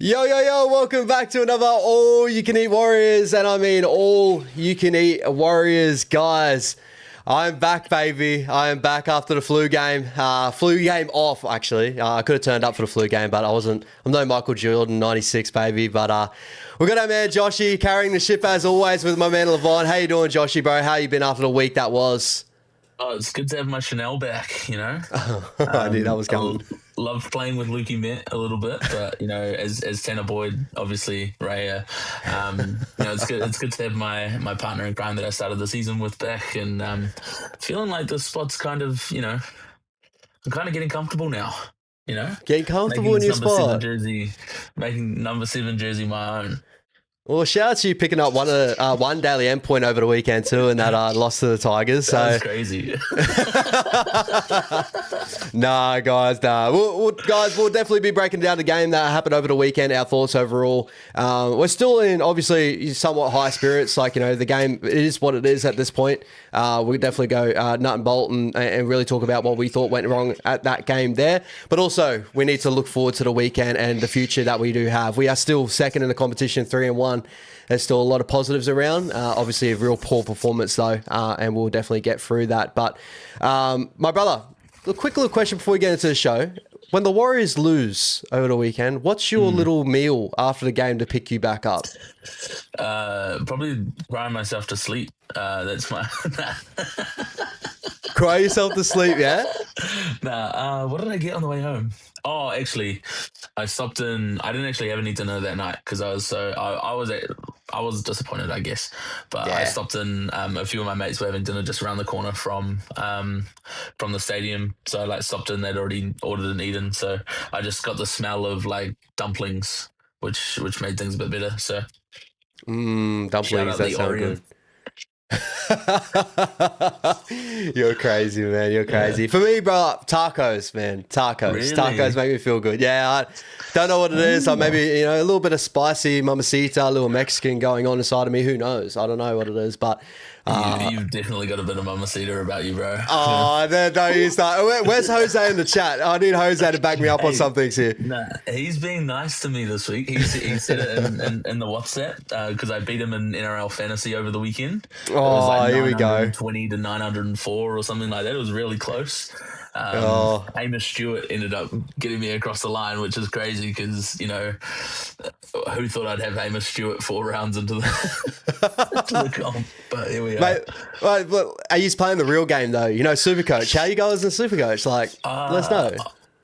Yo, yo, yo, welcome back to another All You Can Eat Warriors. And I mean All You Can Eat Warriors, guys. I'm back, baby. I am back after the flu game. Flu game off, actually. I could have turned up for the flu game, but I wasn't. I'm no Michael Jordan, 96, baby. But we got our man Joshy carrying the ship as always with my man Levon. How you doing, Joshy, bro? How you been after the week that was? Oh, it's good to have my Chanel back, you know. I knew that was coming. Love playing with Lukey Met a little bit, but you know, as Tanner Boyd, obviously Raya, you know, it's good to have my partner in crime that I started the season with back, and feeling like the spot's kind of, you know, I'm kind of getting comfortable now, you know, Getting comfortable in your spot. Making number 7 jersey my own. Well, shout out to you picking up one daily endpoint over the weekend too, and that loss to the Tigers. That was crazy. Nah, guys, nah. We'll definitely be breaking down the game that happened over the weekend, our thoughts overall. We're still in, obviously, somewhat high spirits. Like, you know, the game, it is what it is at this point. We definitely go nut and bolt and really talk about what we thought went wrong at that game there. But also, we need to look forward to the weekend and the future that we do have. We are still second in the competition, 3-1. There's still a lot of positives around. Obviously, a real poor performance, though, and we'll definitely get through that. But, my brother, a quick little question before we get into the show. When the Warriors lose over the weekend, what's your little meal after the game to pick you back up? Probably crying myself to sleep. That's my... Cry yourself to sleep, yeah? What did I get on the way home? Oh, actually, I stopped in. I didn't actually have any dinner that night because I was disappointed, I guess. But Yeah. I stopped in. A few of my mates were having dinner just around the corner from the stadium, so I stopped in. They'd already ordered and eaten, so I just got the smell of dumplings, which made things a bit better. So Dumplings, that sound good. You're crazy, man. You're crazy. For me, bro, tacos, man. Tacos. Really? Tacos make me feel good. Yeah, I don't know what it is. Maybe, you know, a little bit of spicy mamacita, a little Mexican going on inside of me. Who knows? I don't know what it is, but... You've definitely got a bit of mamacita about you, bro. Oh, don't you start. Where's Jose in the chat? I need Jose to back me up on some things here. Nah, he's being nice to me this week. He said it in the WhatsApp because I beat him in NRL fantasy over the weekend. Oh, here we go. 20 to 904 or something like that. It was really close. Amos Stewart ended up getting me across the line, which is crazy because, you know, who thought I'd have Amos Stewart 4 rounds into the comp? But here we are. Mate, are you playing the real game though? You know, Supercoach. How you guys in Supercoach? Let us know.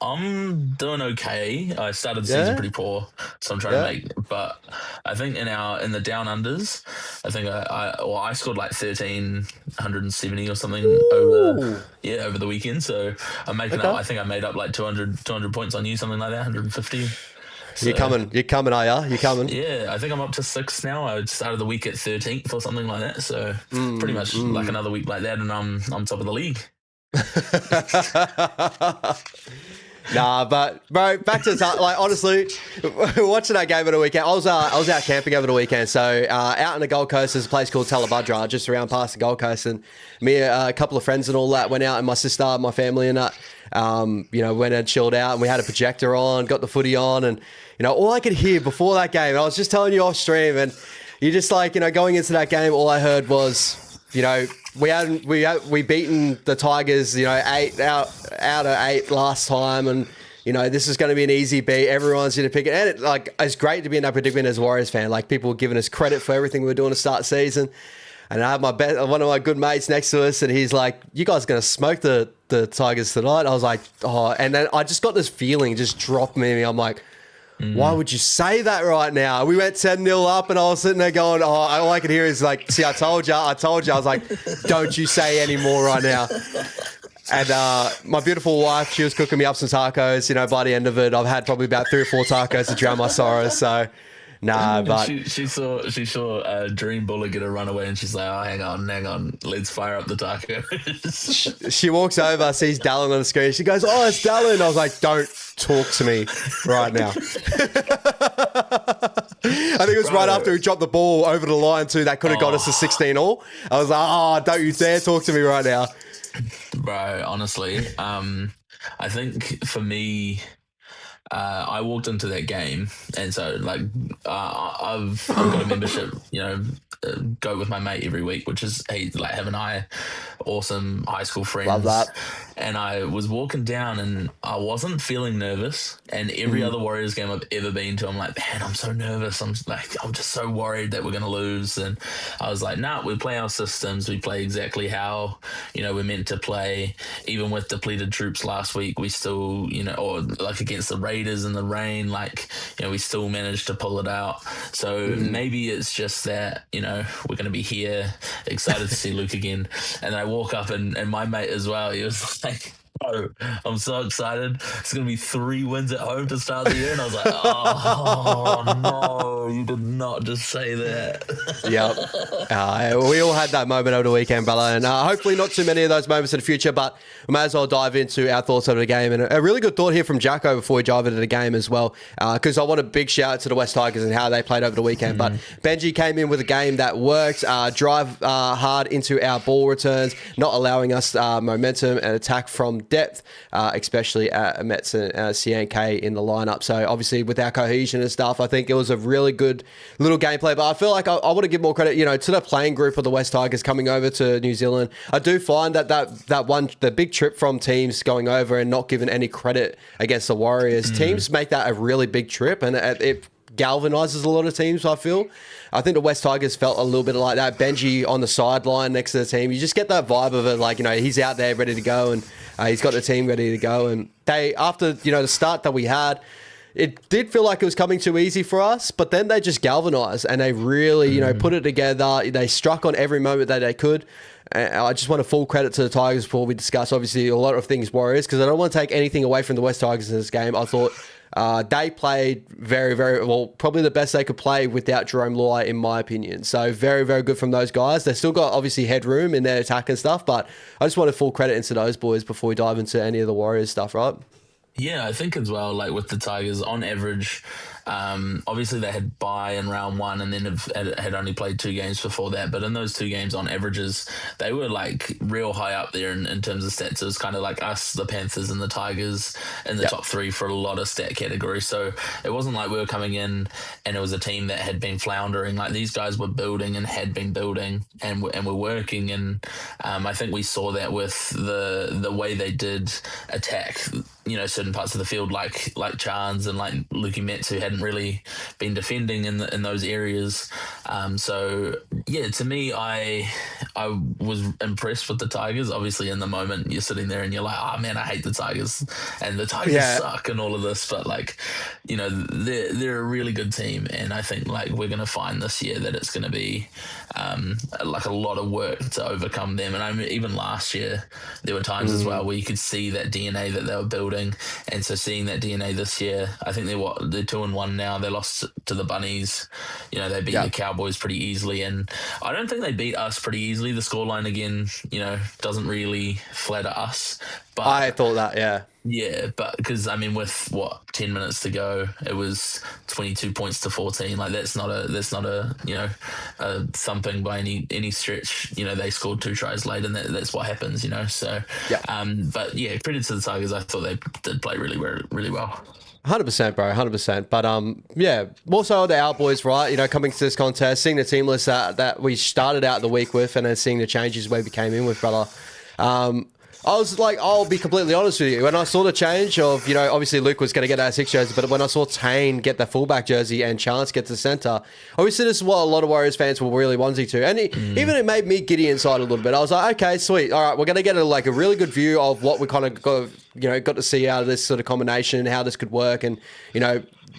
I'm doing okay. I started the season pretty poor, so I'm trying to make. But I think in the down unders, I think I scored 1,370 or something over the weekend. So I'm making up. I think I made up 200 points on you, something like that, 150. So, you're coming, are ya? You're coming. Yeah, I think I'm up to 6 now. I started the week at 13th or something like that. So pretty much another week like that, and I'm top of the league. Nah, but bro, back to honestly, watching that game over the weekend. I was out camping over the weekend, so out in the Gold Coast, there's a place called Talabudra, just around past the Gold Coast, and me, a couple of friends and all that went out, and my sister, my family, and that, you know, went and chilled out, and we had a projector on, got the footy on, and you know, all I could hear before that game, I was just telling you off stream, and you just you know, going into that game, all I heard was, you know, we beaten the Tigers, you know, 8 out of 8 last time, and you know, this is going to be an easy beat. Everyone's going to pick it, and it's great to be in that predicament as a Warriors fan. People were giving us credit for everything we were doing to start the season, and I have one of my good mates next to us, and he's like, "You guys are going to smoke the Tigers tonight?" I was like, "Oh," and then I just got this feeling just dropped me. I'm like, why would you say that right now? We went 10-0 up, and I was sitting there going, all I could hear is see, I told you. I was like, don't you say any more right now. And my beautiful wife, she was cooking me up some tacos. You know, by the end of it, I've had probably about 3 or 4 tacos to drown my sorrows. So, nah, but she saw Dream Buller get a runaway, and she's like, "Oh, hang on, let's fire up the tacos." she walks over, sees Dallin on the screen. She goes, "Oh, it's Dallin." I was like, "Don't talk to me right now." I think it was right after he dropped the ball over the line too. That could have got us to 16 all. I was like, "Oh, don't you dare talk to me right now." Bro, honestly, I think for me, I walked into that game, and so like I've got a membership, go with my mate every week, which is like him and I, awesome high school friends. Love that. And I was walking down, and I wasn't feeling nervous. And every other Warriors game I've ever been to, I'm like, man, I'm so nervous. I'm just so worried that we're gonna lose. And I was like, nah, we play our systems. We play exactly how we're meant to play. Even with depleted troops last week, we still or like against the Raiders in the rain, we still managed to pull it out. So maybe it's just that we're gonna be here, excited to see Luke again. And I walk up, and my mate as well, he was like, oh, I'm so excited. It's going to be 3 wins at home to start the year. And I was like, oh, no, you did not just say that. Yep. We all had that moment over the weekend, brother. And hopefully not too many of those moments in the future, but we may as well dive into our thoughts over the game. And a really good thought here from Jacko before we dive into the game as well, because I want a big shout out to the West Tigers and how they played over the weekend. But Benji came in with a game that worked, drive hard into our ball returns, not allowing us momentum and attack from depth, especially at Mets and CNK in the lineup. So obviously with our cohesion and stuff, I think it was a really good little gameplay. But I feel like I want to give more credit, to the playing group of the West Tigers coming over to New Zealand. I do find that the big trip from teams going over and not giving any credit against the Warriors, teams make that a really big trip, and it galvanizes a lot of teams, I feel. I think the West Tigers felt a little bit like that. Benji on the sideline next to the team. You just get that vibe of it, he's out there ready to go, and he's got the team ready to go. And they, after, the start that we had, it did feel like it was coming too easy for us, but then they just galvanized and they really, put it together. They struck on every moment that they could. I just want to full credit to the Tigers before we discuss, obviously, a lot of things Warriors, because I don't want to take anything away from the West Tigers in this game. I thought they played very, very well, probably the best they could play without Jerome Luai, in my opinion. So very, very good from those guys. They've still got, obviously, headroom in their attack and stuff, but I just want to full credit into those boys before we dive into any of the Warriors stuff, right? Yeah, I think as well, like with the Tigers, on average, obviously they had bye in round 1 and then had only played 2 games before that. But in those 2 games, on averages, they were like real high up there in terms of stats. It was kind of like us, the Panthers and the Tigers in the top 3 for a lot of stat categories. So it wasn't like we were coming in and it was a team that had been floundering. Like these guys were building and had been building and were working. And I think we saw that with the way they did attack, certain parts of the field, like Chans and like Luki Metz, who hadn't really been defending in those areas. So yeah, to me, I was impressed with the Tigers. Obviously, in the moment, you're sitting there and you're like, oh man, I hate the Tigers, and the Tigers suck, and all of this. But they're a really good team, and I think we're gonna find this year that it's gonna be like a lot of work to overcome them. And even last year, there were times as well where you could see that DNA that they were building, and so seeing that DNA this year, I think they're 2-1 now. They lost to the Bunnies. They beat the Cowboys pretty easily, and I don't think they beat us pretty easily. The scoreline again, doesn't really flatter us. But I thought that, yeah. Yeah, but because with 10 minutes to go, it was 22 points to 14. Like that's not a a thumping by any stretch. They scored 2 tries late, and that's what happens. So but yeah, credit to the Tigers. I thought they did play really, really well. 100%, bro, 100%. But more so the Out boys, right? Coming to this contest, seeing the team list that we started out the week with, and then seeing the changes where we came in with, brother. I was like, I'll be completely honest with you. When I saw the change of, obviously Luke was going to get that 6 jersey, but when I saw Tane get the fullback jersey and Chance get the centre, obviously this is what a lot of Warriors fans were really wanting to. And even it made me giddy inside a little bit. I was like, okay, sweet. All right, we're going to get a really good view of what we kind of got to see out of this sort of combination, how this could work. And,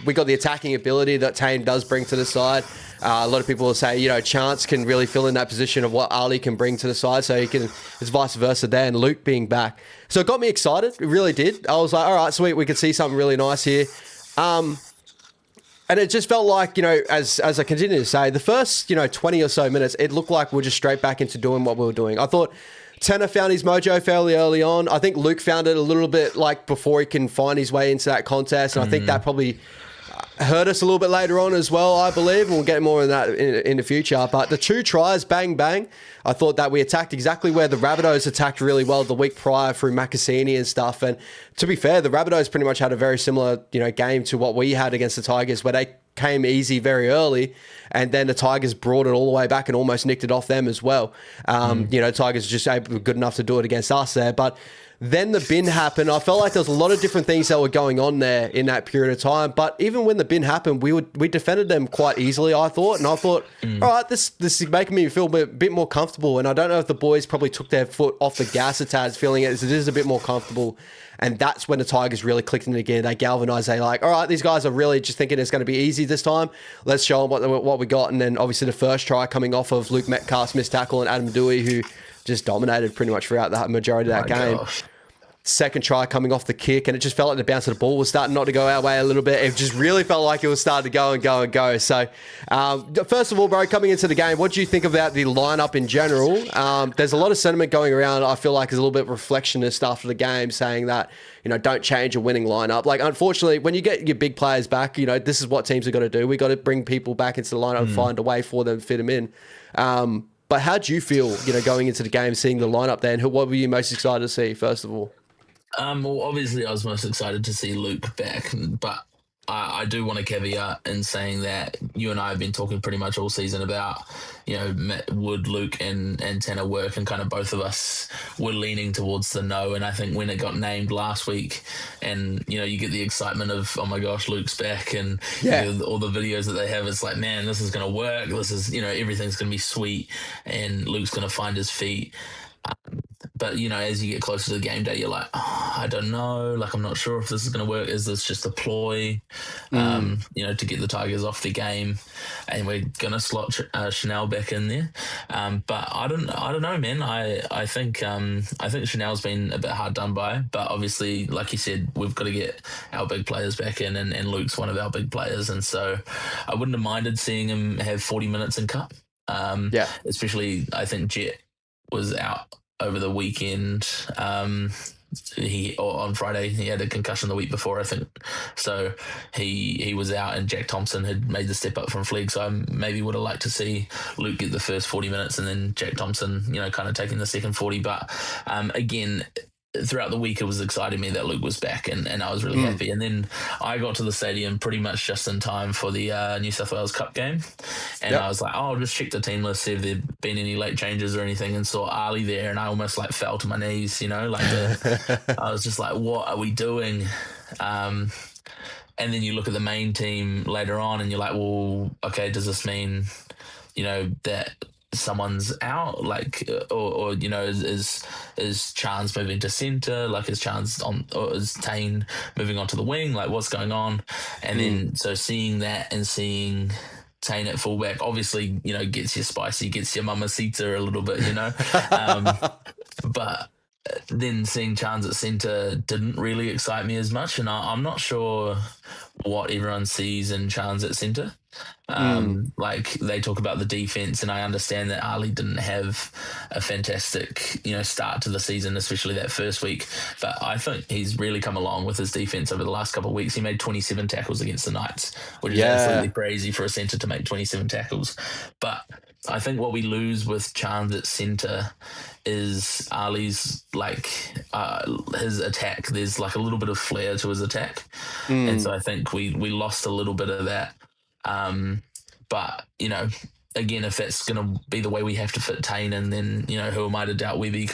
we got the attacking ability that Tane does bring to the side. A lot of people will say, Chance can really fill in that position of what Ali can bring to the side. So it's vice versa there, and Luke being back. So it got me excited. It really did. I was like, all right, sweet. We could see something really nice here. And it just felt like, as I continue to say, the first, 20 or so minutes, it looked like we're just straight back into doing what we were doing. I thought Tanner found his mojo fairly early on. I think Luke found it a little bit before he can find his way into that contest. And I think that probably... hurt us a little bit later on as well, I believe, and we'll get more of that in the future. But the 2 tries, bang, bang, I thought that we attacked exactly where the Rabbitohs attacked really well the week prior through Makasini and stuff. And to be fair, the Rabbitohs pretty much had a very similar, game to what we had against the Tigers, where they came easy very early, and then the Tigers brought it all the way back and almost nicked it off them as well. Tigers just good enough to do it against us there, but then the bin happened. I felt like there was a lot of different things that were going on there in that period of time. But even when the bin happened, we defended them quite easily, I thought. And I thought, all right, this is making me feel a bit more comfortable. And I don't know if the boys probably took their foot off the gas a tad, feeling it is a bit more comfortable. And that's when the Tigers really clicked in again. They galvanised. They like, all right, these guys are really just thinking it's going to be easy this time. Let's show them what we got. And then obviously the first try coming off of Luke Metcalf's missed tackle and Adam Dewey, who just dominated pretty much throughout the majority of that game. Gosh. Second try coming off the kick, and it just felt like the bounce of the ball was starting not to go our way a little bit. It just really felt like it was starting to go and go and go. So, first of all, bro, coming into the game, what do you think about the lineup in general? There's a lot of sentiment going around. I feel like there's a little bit of reflectionist after the game saying that, don't change a winning lineup. Like, unfortunately, when you get your big players back, this is what teams have got to do. We got to bring people back into the lineup and find a way for them to fit them in. But how do you feel, going into the game, seeing the lineup there, and what were you most excited to see, first of all? Well, obviously, I was most excited to see Luke back, but I do want to caveat in saying that you and I have been talking pretty much all season about, would Luke and Tanner work, and kind of both of us were leaning towards the no. And I think when it got named last week, and you get the excitement of, oh my gosh, Luke's back, and all the videos that they have, it's like, man, this is going to work. This is, everything's going to be sweet, and Luke's going to find his feet. But, as you get closer to the game day, you're like, I don't know. Like, I'm not sure if this is going to work. Is this just a ploy, to get the Tigers off the game? And we're going to slot Chanel back in there. But I don't know, man. I think Chanel's been a bit hard done by. But obviously, like you said, we've got to get our big players back in, and Luke's one of our big players. And so I wouldn't have minded seeing him have 40 minutes in Cup. Especially, I think Jet was out over the weekend. On Friday, he had a concussion the week before, I think. So he was out, and Jack Thompson had made the step up from Flegg. So I maybe would have liked to see Luke get the first 40 minutes and then Jack Thompson, kind of taking the second 40. But again, throughout the week, it was exciting me that Luke was back, and I was really happy. And then I got to the stadium pretty much just in time for the New South Wales Cup game, and I was like, I'll just check the team list, see if there'd been any late changes or anything, and saw Ali there, and I almost fell to my knees, I was just like, what are we doing? And then you look at the main team later on, and you're like, well, okay, does this mean that someone's out, or is Chance moving to centre, is Chance on, or is Tane moving onto the wing, what's going on? And then so seeing that and seeing Tane at fullback obviously gets you spicy, gets your mamacita a little bit, but then seeing Chance at centre didn't really excite me as much, and I'm not sure what everyone sees in Chance at centre. They talk about the defense, and I understand that Ali didn't have a fantastic, start to the season, especially that first week. But I think he's really come along with his defense over the last couple of weeks. He made 27 tackles against the Knights, which is absolutely crazy for a centre to make 27 tackles. But I think what we lose with Chance at centre is Ali's his attack. There's a little bit of flair to his attack, and so I think we lost a little bit of that. But again, if that's going to be the way we have to fit Tane, and then who am I to doubt Webby?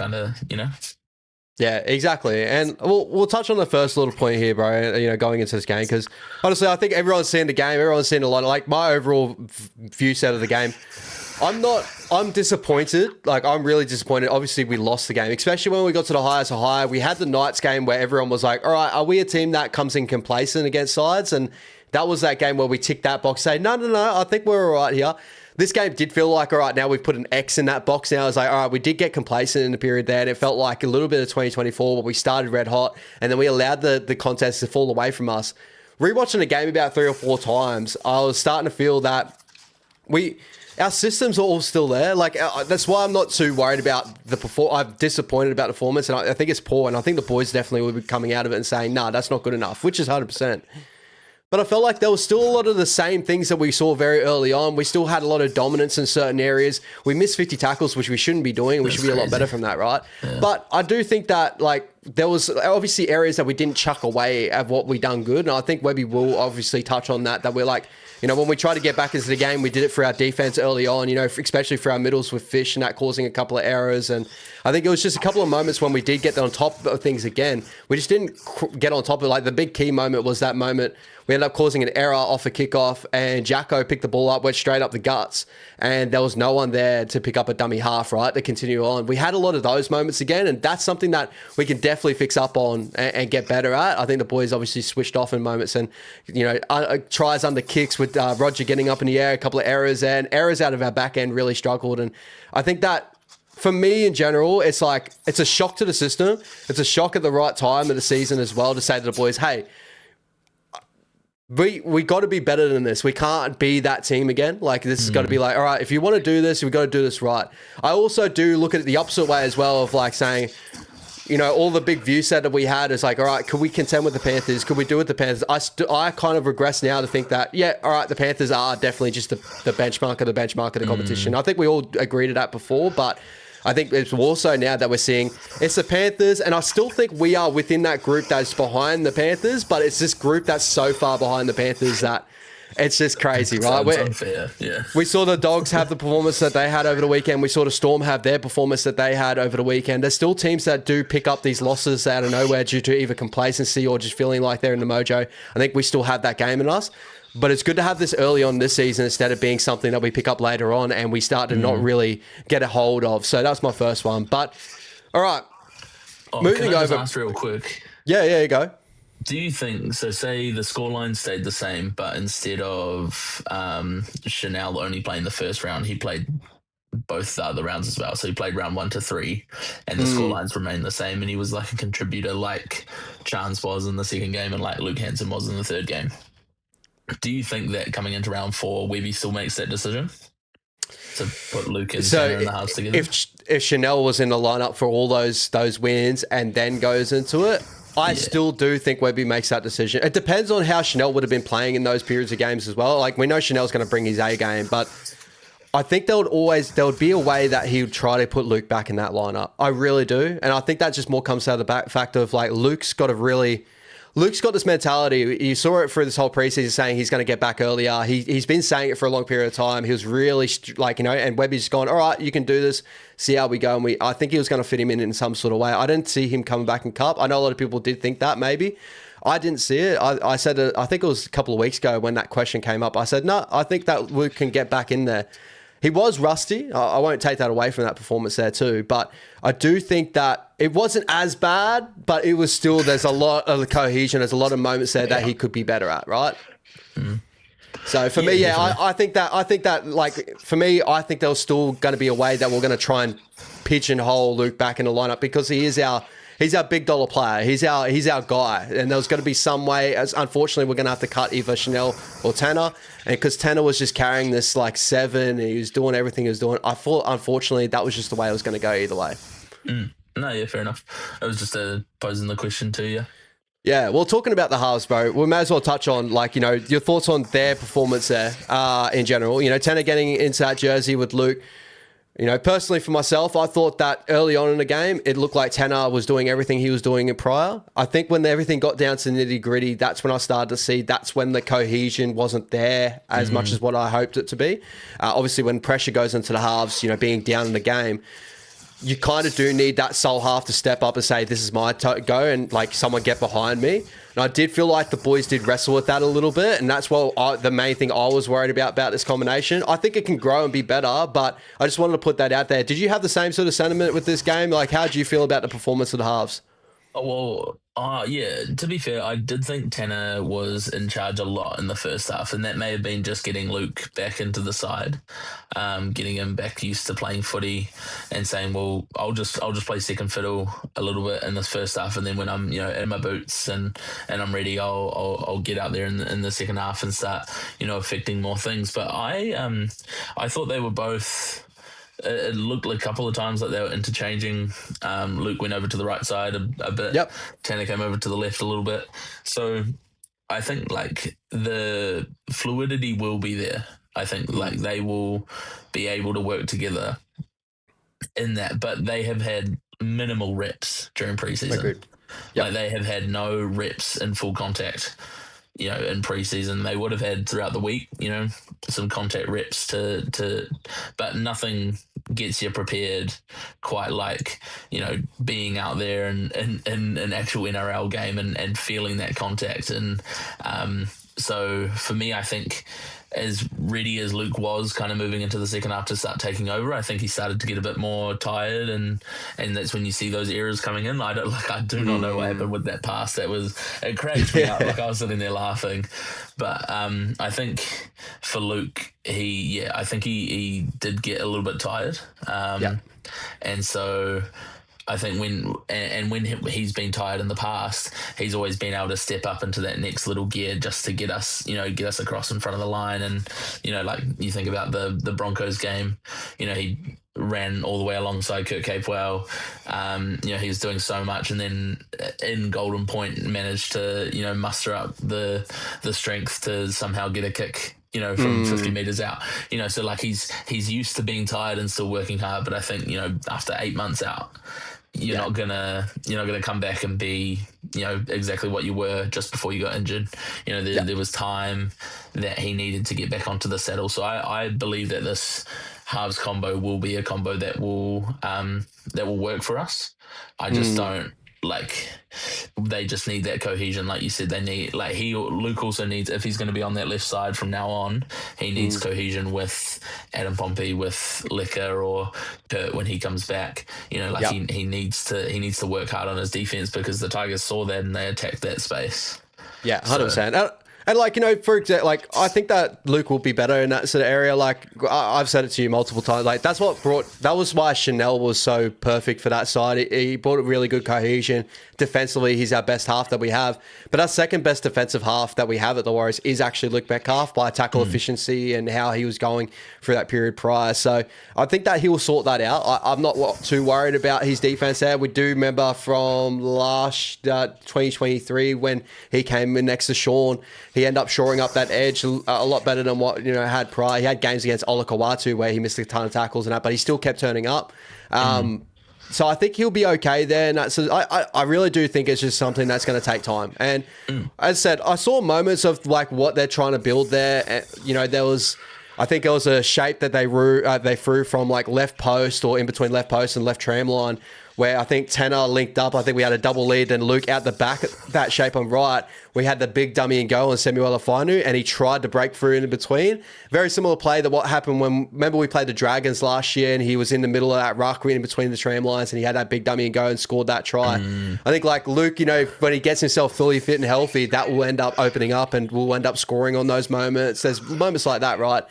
Yeah, exactly. And we'll touch on the first little point here, bro, going into this game, because honestly, I think everyone's seen the game. Everyone's seen a lot. My overall view set of the game, I'm disappointed. I'm really disappointed. Obviously, we lost the game, especially when we got to the highest of high. We had the Knights game where everyone was like, all right, are we a team that comes in complacent against sides? And that was that game where we ticked that box, say, no, I think we're all right here. This game did feel like, all right, now we've put an X in that box. Now it's like, all right, we did get complacent in the period there, and it felt like a little bit of 2024 where we started red hot, and then we allowed the contest to fall away from us. Rewatching the game about 3 or 4 times, I was starting to feel that our systems are all still there. That's why I'm not too worried about I'm disappointed about the performance, and I think it's poor, and I think the boys definitely will be coming out of it and saying, nah, that's not good enough, which is 100%. But I felt like there was still a lot of the same things that we saw very early on. We still had a lot of dominance in certain areas. We missed 50 tackles, which we shouldn't be doing. We should be a lot better from that, right? Yeah. But I do think that, like, there was obviously areas that we didn't chuck away of what we done good. And I think Webby will obviously touch on that we're like, you know, when we try to get back into the game, we did it for our defense early on, you know, especially for our middles with Fish and that causing a couple of errors. And I think it was just a couple of moments when we did get on top of things again. We just didn't get on top of it. Like, the big key moment was that moment we ended up causing an error off a kickoff, and Jacko picked the ball up, went straight up the guts, and there was no one there to pick up a dummy half, right, to continue on. We had a lot of those moments again, and that's something that we can definitely fix up on and get better at. I think the boys obviously switched off in moments, and, you know, tries under kicks with Roger getting up in the air, a couple of errors, and errors out of our back end really struggled. And I think that, for me in general, it's like, it's a shock to the system. It's a shock at the right time of the season as well to say to the boys, hey, we got to be better than this. We can't be that team again. Like, this has got to be like, all right, if you want to do this, we got to do this right. I also do look at it the opposite way as well, of like saying, you know, all the big view set that we had is like, all right, could we contend with the Panthers? Could we do it with the Panthers? I kind of regress now to think that, yeah, all right, the Panthers are definitely just the benchmark of the competition. I think we all agreed to that before, but I think it's also now that we're seeing it's the Panthers, and I still think we are within that group that's behind the Panthers, but it's this group that's so far behind the Panthers that it's just crazy, right? It's unfair, yeah. We saw the Dogs have the performance that they had over the weekend. We saw the Storm have their performance that they had over the weekend. There's still teams that do pick up these losses out of nowhere due to either complacency or just feeling like they're in the mojo. I think we still have that game in us. But it's good to have this early on this season instead of being something that we pick up later on and we start to not really get a hold of. So that's my first one. But, all right. Moving over. Ask real quick. Yeah, you go. Do you think, so say the scoreline stayed the same, but instead of Chanel only playing the first round, he played both the other rounds as well. So he played round 1 to 3 and the scorelines remained the same, and he was like a contributor like Chance was in the second game and like Luke Hansen was in the third game. Do you think that coming into round 4, Webby still makes that decision to put Luke and Tanner in the halves together? If Chanel was in the lineup for all those wins and then goes into it, I still do think Webby makes that decision. It depends on how Chanel would have been playing in those periods of games as well. Like, we know Chanel's going to bring his A game, but I think there would be a way that he would try to put Luke back in that lineup. I really do. And I think that just more comes out of the fact of, like, Luke's got this mentality. You saw it through this whole preseason saying he's going to get back earlier. He's been saying it for a long period of time. He was really like, you know, and Webby's gone, all right, you can do this. See how we go. And I think he was going to fit him in some sort of way. I didn't see him coming back in Cup. I know a lot of people did think that maybe. I didn't see it. I said, I think it was a couple of weeks ago when that question came up. I said, no, I think that Luke can get back in there. He was rusty. I won't take that away from that performance there too. But I do think that it wasn't as bad, but it was still, there's a lot of cohesion. There's a lot of moments there that he could be better at, right? Mm. So for me, I think that like, for me, I think there's still going to be a way that we're going to try and pigeonhole Luke back in the lineup because he's our big dollar player. He's our guy. And there's going to be some way, as unfortunately, we're going to have to cut either Chanel or Tanner. And because Tanner was just carrying this like 7, and he was doing everything he was doing, I thought, unfortunately, that was just the way it was going to go either way. No, yeah, fair enough. I was just posing the question to you. Yeah, well, talking about the halves, bro, we may as well touch on, like, you know, your thoughts on their performance there in general. You know, Tanner getting into that jersey with Luke. You know, personally for myself, I thought that early on in the game, it looked like Tanner was doing everything he was doing in prior. I think when everything got down to nitty gritty, that's when I started to see that's when the cohesion wasn't there as much as what I hoped it to be. Obviously, when pressure goes into the halves, you know, being down in the game, you kind of do need that sole half to step up and say, this is my go, and like someone get behind me. And I did feel like the boys did wrestle with that a little bit, and that's what the main thing I was worried about this combination. I think it can grow and be better, but I just wanted to put that out there. Did you have the same sort of sentiment with this game? Like, how do you feel about the performance of the halves? Well, yeah, to be fair, I did think Tanner was in charge a lot in the first half, and that may have been just getting Luke back into the side, getting him back used to playing footy and saying, well, I'll just play second fiddle a little bit in this first half, and then when I'm, you know, in my boots and I'm ready, I'll get out there in the second half and start, you know, affecting more things. But I thought they were both... It looked like a couple of times like they were interchanging. Luke went over to the right side a bit. Yep. Tanner came over to the left a little bit. So I think like the fluidity will be there. I think like they will be able to work together in that, but they have had minimal reps during preseason. Agreed. Like they have had no reps in full contact, in preseason. They would have had throughout the week, some contact reps but nothing gets you prepared quite like, being out there and in an actual NRL game and feeling that contact. And so for me, I think as ready as Luke was kind of moving into the second half to start taking over, I think he started to get a bit more tired, and that's when you see those errors coming in. I do not know what happened with that pass. It cracked me up. Like I was sitting there laughing. But I think for Luke, I think he did get a little bit tired. And so I think when he's been tired in the past, he's always been able to step up into that next little gear just to get us across in front of the line. And, like you think about the Broncos game, he ran all the way alongside Kurt Capewell. He was doing so much, and then in Golden Point managed to, muster up the strength to somehow get a kick, from 50 meters out, so like he's used to being tired and still working hard. But I think, after 8 months out, you're not gonna come back and be, exactly what you were just before you got injured. There was time that he needed to get back onto the saddle. So I believe that this halves combo will be a combo that will work for us. I just don't, like, they just need that cohesion. Like you said, they need, like, Luke also needs, if he's going to be on that left side from now on, he needs cohesion with Adam Pompey, with Licker or Kurt when he comes back. He needs to work hard on his defense, because the Tigers saw that and they attacked that space. Yeah, 100%. And like, for example, like, I think that Luke will be better in that sort of area. Like, I've said it to you multiple times. Like, that was why Chanel was so perfect for that side. He brought a really good cohesion. Defensively, he's our best half that we have. But our second best defensive half that we have at the Warriors is actually Luke Metcalf, by tackle efficiency and how he was going through that period prior. So I think that he will sort that out. I'm not too worried about his defense there. We do remember from last 2023 when he came in next to Sean, he ended up shoring up that edge a lot better than what had prior. He had games against Olakawatu where he missed a ton of tackles and that, but he still kept turning up. So I think he'll be okay there. And I really do think it's just something that's going to take time. And as I said, I saw moments of like what they're trying to build there. And, I think it was a shape that they threw from like left post or in between left post and left tram line, where I think Tanner linked up. I think we had a double lead, and Luke out the back at that shape on right. We had the big dummy and goal on Samuel Alafinu, and he tried to break through in between. Very similar play to what happened remember we played the Dragons last year, and he was in the middle of that ruck in between the tram lines, and he had that big dummy and go and scored that try. I think like Luke, when he gets himself fully fit and healthy, that will end up opening up, and we'll end up scoring on those moments. There's moments like that, right?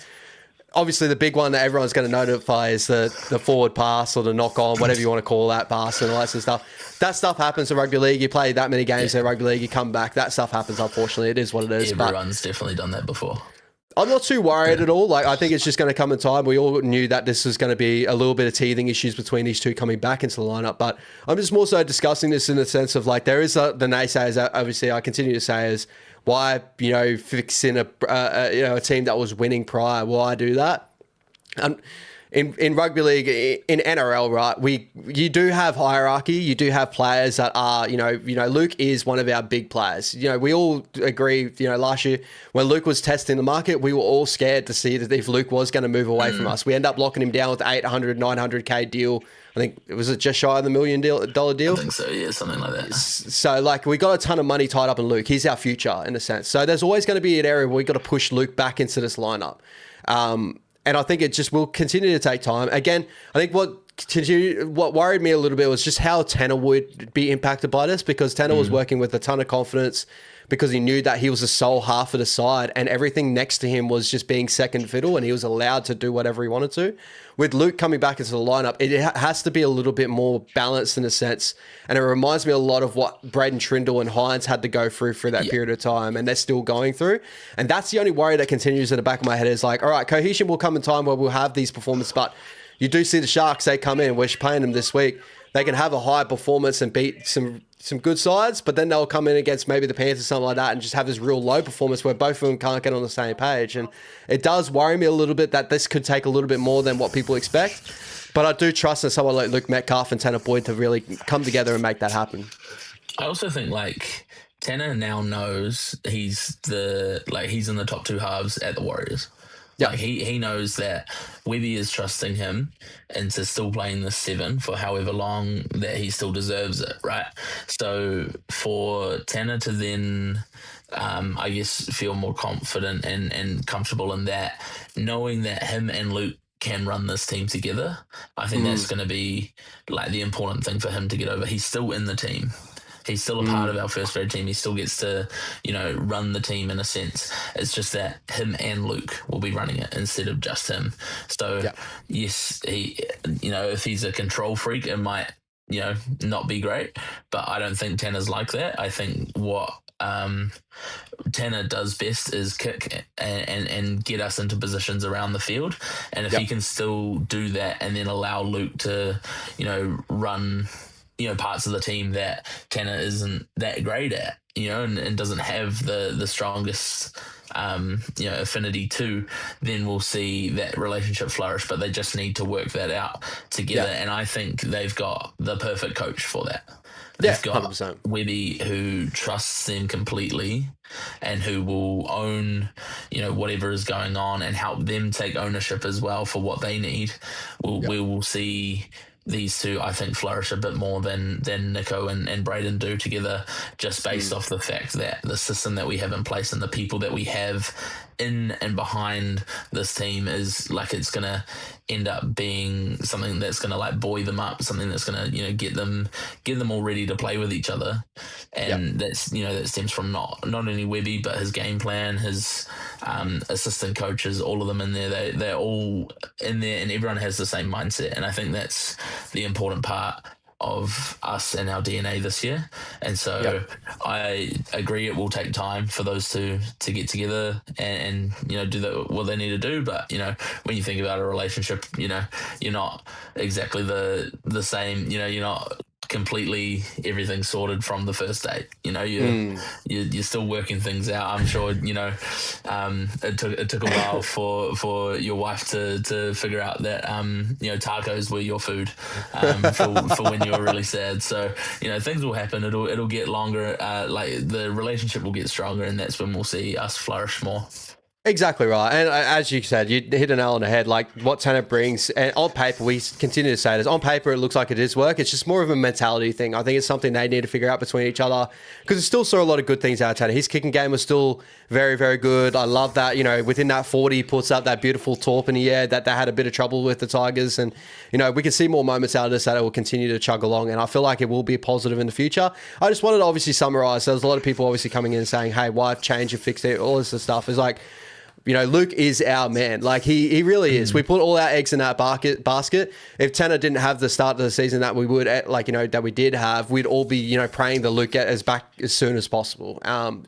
Obviously, the big one that everyone's going to notify is the forward pass or the knock on, whatever you want to call that pass and all that sort of stuff. That stuff happens in rugby league. You play that many games in rugby league, you come back. That stuff happens, unfortunately. It is what it is. Everyone's definitely done that before. I'm not too worried at all. Like, I think it's just going to come in time. We all knew that this was going to be a little bit of teething issues between these two coming back into the lineup. But I'm just more so discussing this in the sense of like, there is the naysayers that obviously I continue to say is, why, fixing a team that was winning prior, why do that? In rugby league, in NRL, right, you do have hierarchy. You do have players that are, Luke is one of our big players. We all agree, last year when Luke was testing the market, we were all scared to see that if Luke was going to move away from us. We end up locking him down with the 800, 900K deal. I think, was it just shy of the $1 million deal? I think so, yeah, something like that. So, like, we got a ton of money tied up in Luke. He's our future, in a sense. So there's always going to be an area where we got to push Luke back into this lineup. And I think it just will continue to take time. Again, I think what worried me a little bit was just how Tanner would be impacted by this, because Tanner was working with a ton of confidence because he knew that he was the sole half of the side and everything next to him was just being second fiddle and he was allowed to do whatever he wanted to. With Luke coming back into the lineup, it has to be a little bit more balanced in a sense. And it reminds me a lot of what Braden Trindle and Hines had to go through for that period of time, and they're still going through. And that's the only worry that continues in the back of my head is like, all right, cohesion will come in time where we'll have these performances, but you do see the Sharks, they come in, we're playing them this week. They can have a high performance and beat some some good sides, but then they'll come in against maybe the Panthers or something like that and just have this real low performance where both of them can't get on the same page. And it does worry me a little bit that this could take a little bit more than what people expect. But I do trust in someone like Luke Metcalf and Tanner Boyd to really come together and make that happen. I also think like Tanner now knows he's in the top two halves at the Warriors. Yeah, like he knows that Webby is trusting him into still playing the 7 for however long that he still deserves it, right? So for Tanner to then, I guess, feel more confident and comfortable in that, knowing that him and Luke can run this team together, I think that's going to be like the important thing for him to get over. He's still in the team. He's still a part of our first grade team. He still gets to, run the team in a sense. It's just that him and Luke will be running it instead of just him. So, yes, he, if he's a control freak, it might, not be great. But I don't think Tanner's like that. I think what Tanner does best is kick and get us into positions around the field. And if he can still do that and then allow Luke to, run parts of the team that Tanner isn't that great at, and doesn't have the strongest, affinity to, then we'll see that relationship flourish. But they just need to work that out together. And I think they've got the perfect coach for that. They've got 100%. Webby, who trusts them completely and who will own, whatever is going on and help them take ownership as well for what they need. We will see these two, I think, flourish a bit more than Nico and Braden do together, just based off the fact that the system that we have in place and the people that we have in and behind this team is like, it's going to end up being something that's going to like buoy them up, something that's going to, get them all ready to play with each other. And that's, that stems from not only Webby, but his game plan, his assistant coaches, all of them in there, they're all in there and everyone has the same mindset. And I think that's the important part of us and our DNA this year. And so I agree it will take time for those two to get together and do what they need to do. But, when you think about a relationship, you're not exactly the same, you're not completely everything sorted from the first date. You're still working things out. I'm sure it took a while for your wife to figure out that tacos were your food for when you were really sad. So things will happen. It'll get longer. Like the relationship will get stronger, and that's when we'll see us flourish more. Exactly right. And as you said, you hit an nail on the head, like what Tanner brings. And on paper, we continue to say this, on paper, it looks like it is work. It's just more of a mentality thing. I think it's something they need to figure out between each other, because we still saw a lot of good things out of Tanner. His kicking game was still very, very good. I love that, within that 40, he puts up that beautiful torp in the air that they had a bit of trouble with the Tigers. And, we can see more moments out of this that it will continue to chug along. And I feel like it will be positive in the future. I just wanted to obviously summarize. There's a lot of people obviously coming in and saying, hey, why change and fix it? All this stuff is like, Luke is our man. Like he really is. We put all our eggs in that basket. If Tanner didn't have the start of the season that we would, that we did have, we'd all be, praying that Luke gets back as soon as possible.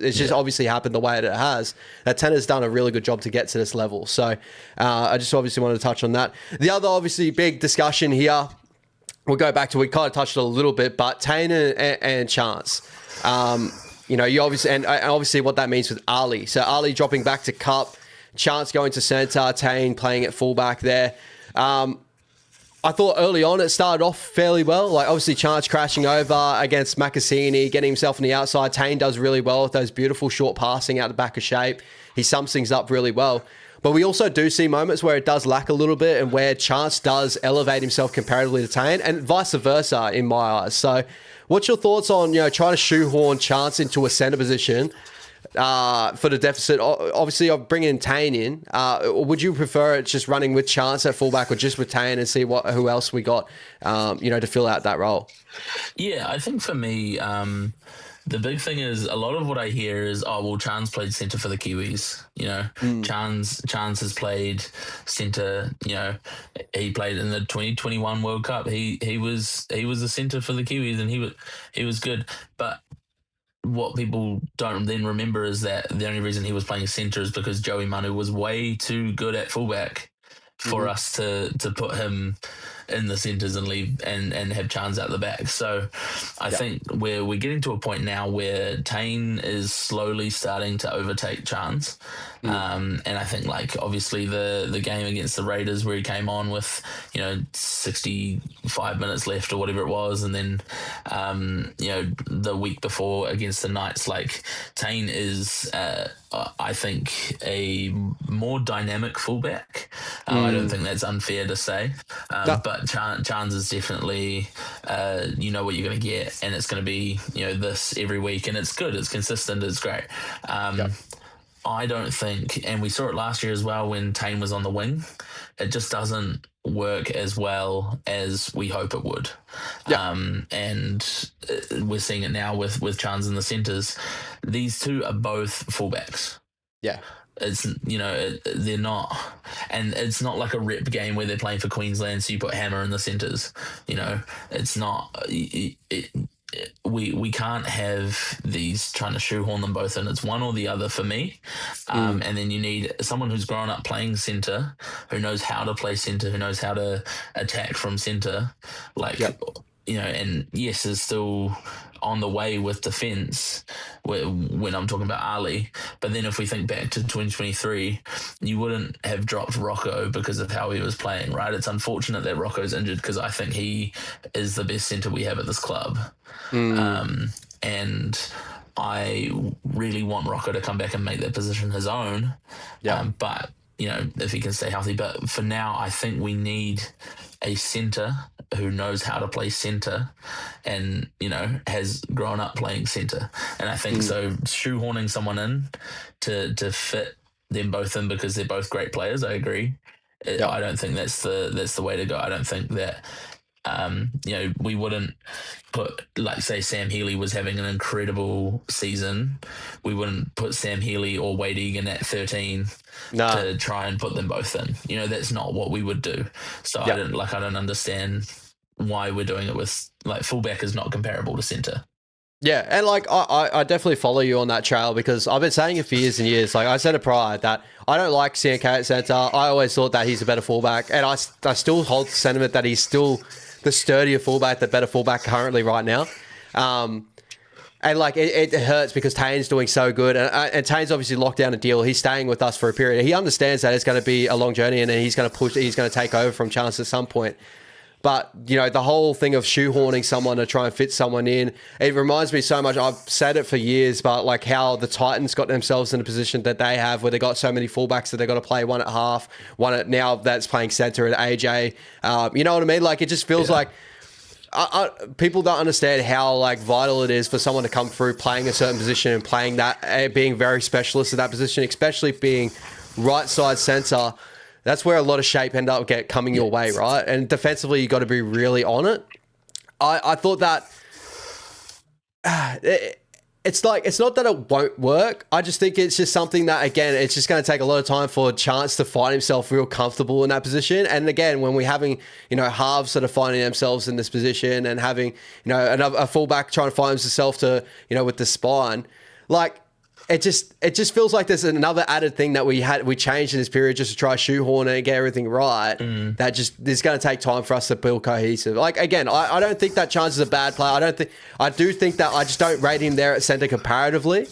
It's just obviously happened the way that it has. That Tanner's done a really good job to get to this level. So I just obviously wanted to touch on that. The other obviously big discussion here, we'll go back to, we kind of touched it a little bit, but Tainer and Chance. You obviously, and obviously what that means with Ali. So Ali dropping back to Cup, Chance going to centre, Tane playing at fullback there. I thought early on it started off fairly well. Like obviously Chance crashing over against Makasini, getting himself on the outside. Tane does really well with those beautiful short passing out the back of shape. He sums things up really well. But we also do see moments where it does lack a little bit and where Chance does elevate himself comparatively to Tane, and vice versa in my eyes. So what's your thoughts on, trying to shoehorn Chance into a centre position for the deficit? Obviously, I'm bringing Tane in. Would you prefer it just running with Chance at fullback or just with Tane and see who else we got, to fill out that role? Yeah, I think for me, the big thing is a lot of what I hear is, Chance played centre for the Kiwis. Chance has played centre. He played in the 2021 World Cup. He was a centre for the Kiwis, and he was good. But what people don't then remember is that the only reason he was playing centre is because Joey Manu was way too good at fullback for us to put him in the centres and leave and have Chance out the back. So I think we're getting to a point now where Tane is slowly starting to overtake Chance. And I think, like, obviously the game against the Raiders where he came on with 65 minutes left or whatever it was, and then the week before against the Knights, like, Tane is I think a more dynamic fullback. I don't think that's unfair to say, but Chance is definitely you know what you're going to get, and it's going to be this every week, and it's good, it's consistent, it's great. I don't think, and we saw it last year as well when Tane was on the wing, it just doesn't work as well as we hope it would. And we're seeing it now with Chance in the centres. These two are both fullbacks. Yeah. It's, they're not, and it's not like a rep game where they're playing for Queensland, so you put Hammer in the centres. It's not, we can't have these trying to shoehorn them both in. It's one or the other for me. And then you need someone who's grown up playing centre, who knows how to play centre, who knows how to attack from centre. And yes, is still on the way with defence when I'm talking about Ali. But then if we think back to 2023, you wouldn't have dropped Rocco because of how he was playing, right? It's unfortunate that Rocco's injured because I think he is the best centre we have at this club. And I really want Rocco to come back and make that position his own. But, if he can stay healthy. But for now, I think we need a centre who knows how to play centre and, has grown up playing centre. And I think so shoehorning someone in to fit them both in because they're both great players, I agree. I don't think that's the way to go. I don't think that we wouldn't put, like, say Sam Healy was having an incredible season. We wouldn't put Sam Healy or Wade Egan at 13 to try and put them both in. That's not what we would do. So I don't understand why we're doing it with, like, fullback is not comparable to centre. Yeah, and like I definitely follow you on that trail because I've been saying it for years and years. Like I said at Pride that I don't like CNK at centre. I always thought that he's a better fullback, and I still hold the sentiment that he's still the sturdier fullback, the better fullback currently right now. And like it hurts because Tane's doing so good, and Tane's obviously locked down a deal. He's staying with us for a period. He understands that it's going to be a long journey, and he's going to take over from Chance at some point. But, the whole thing of shoehorning someone to try and fit someone in, it reminds me so much. I've said it for years, but like how the Titans got themselves in a position that they have where they got so many fullbacks that they got to play one at half, one at now that's playing centre at AJ. You know what I mean? Like it just feels like people don't understand how like vital it is for someone to come through playing a certain position and playing that, being very specialist at that position, especially being right side centre. That's where a lot of shape end up coming your way, right? And defensively, you got to be really on it. I thought that it's not that it won't work. I just think it's just something that, again, it's just going to take a lot of time for Chance to find himself real comfortable in that position. And again, when we're having, halves that are finding themselves in this position and having, a fullback trying to find himself to, with the spine, like, it just feels like there's another added thing that we changed in this period just to try shoehorn it and get everything right. That just is going to take time for us to build cohesive. Like again, I don't think that Chance is a bad player. I do think that I just don't rate him there at centre comparatively.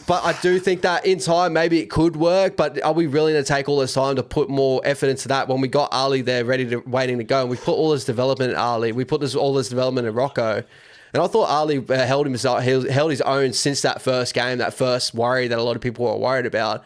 But I do think that in time maybe it could work. But are we willing to take all this time to put more effort into that when we got Ali there waiting to go, and we put all this development in Ali, we put all this development in Rocco. And I thought Ali held his own since that first game, that first worry that a lot of people were worried about.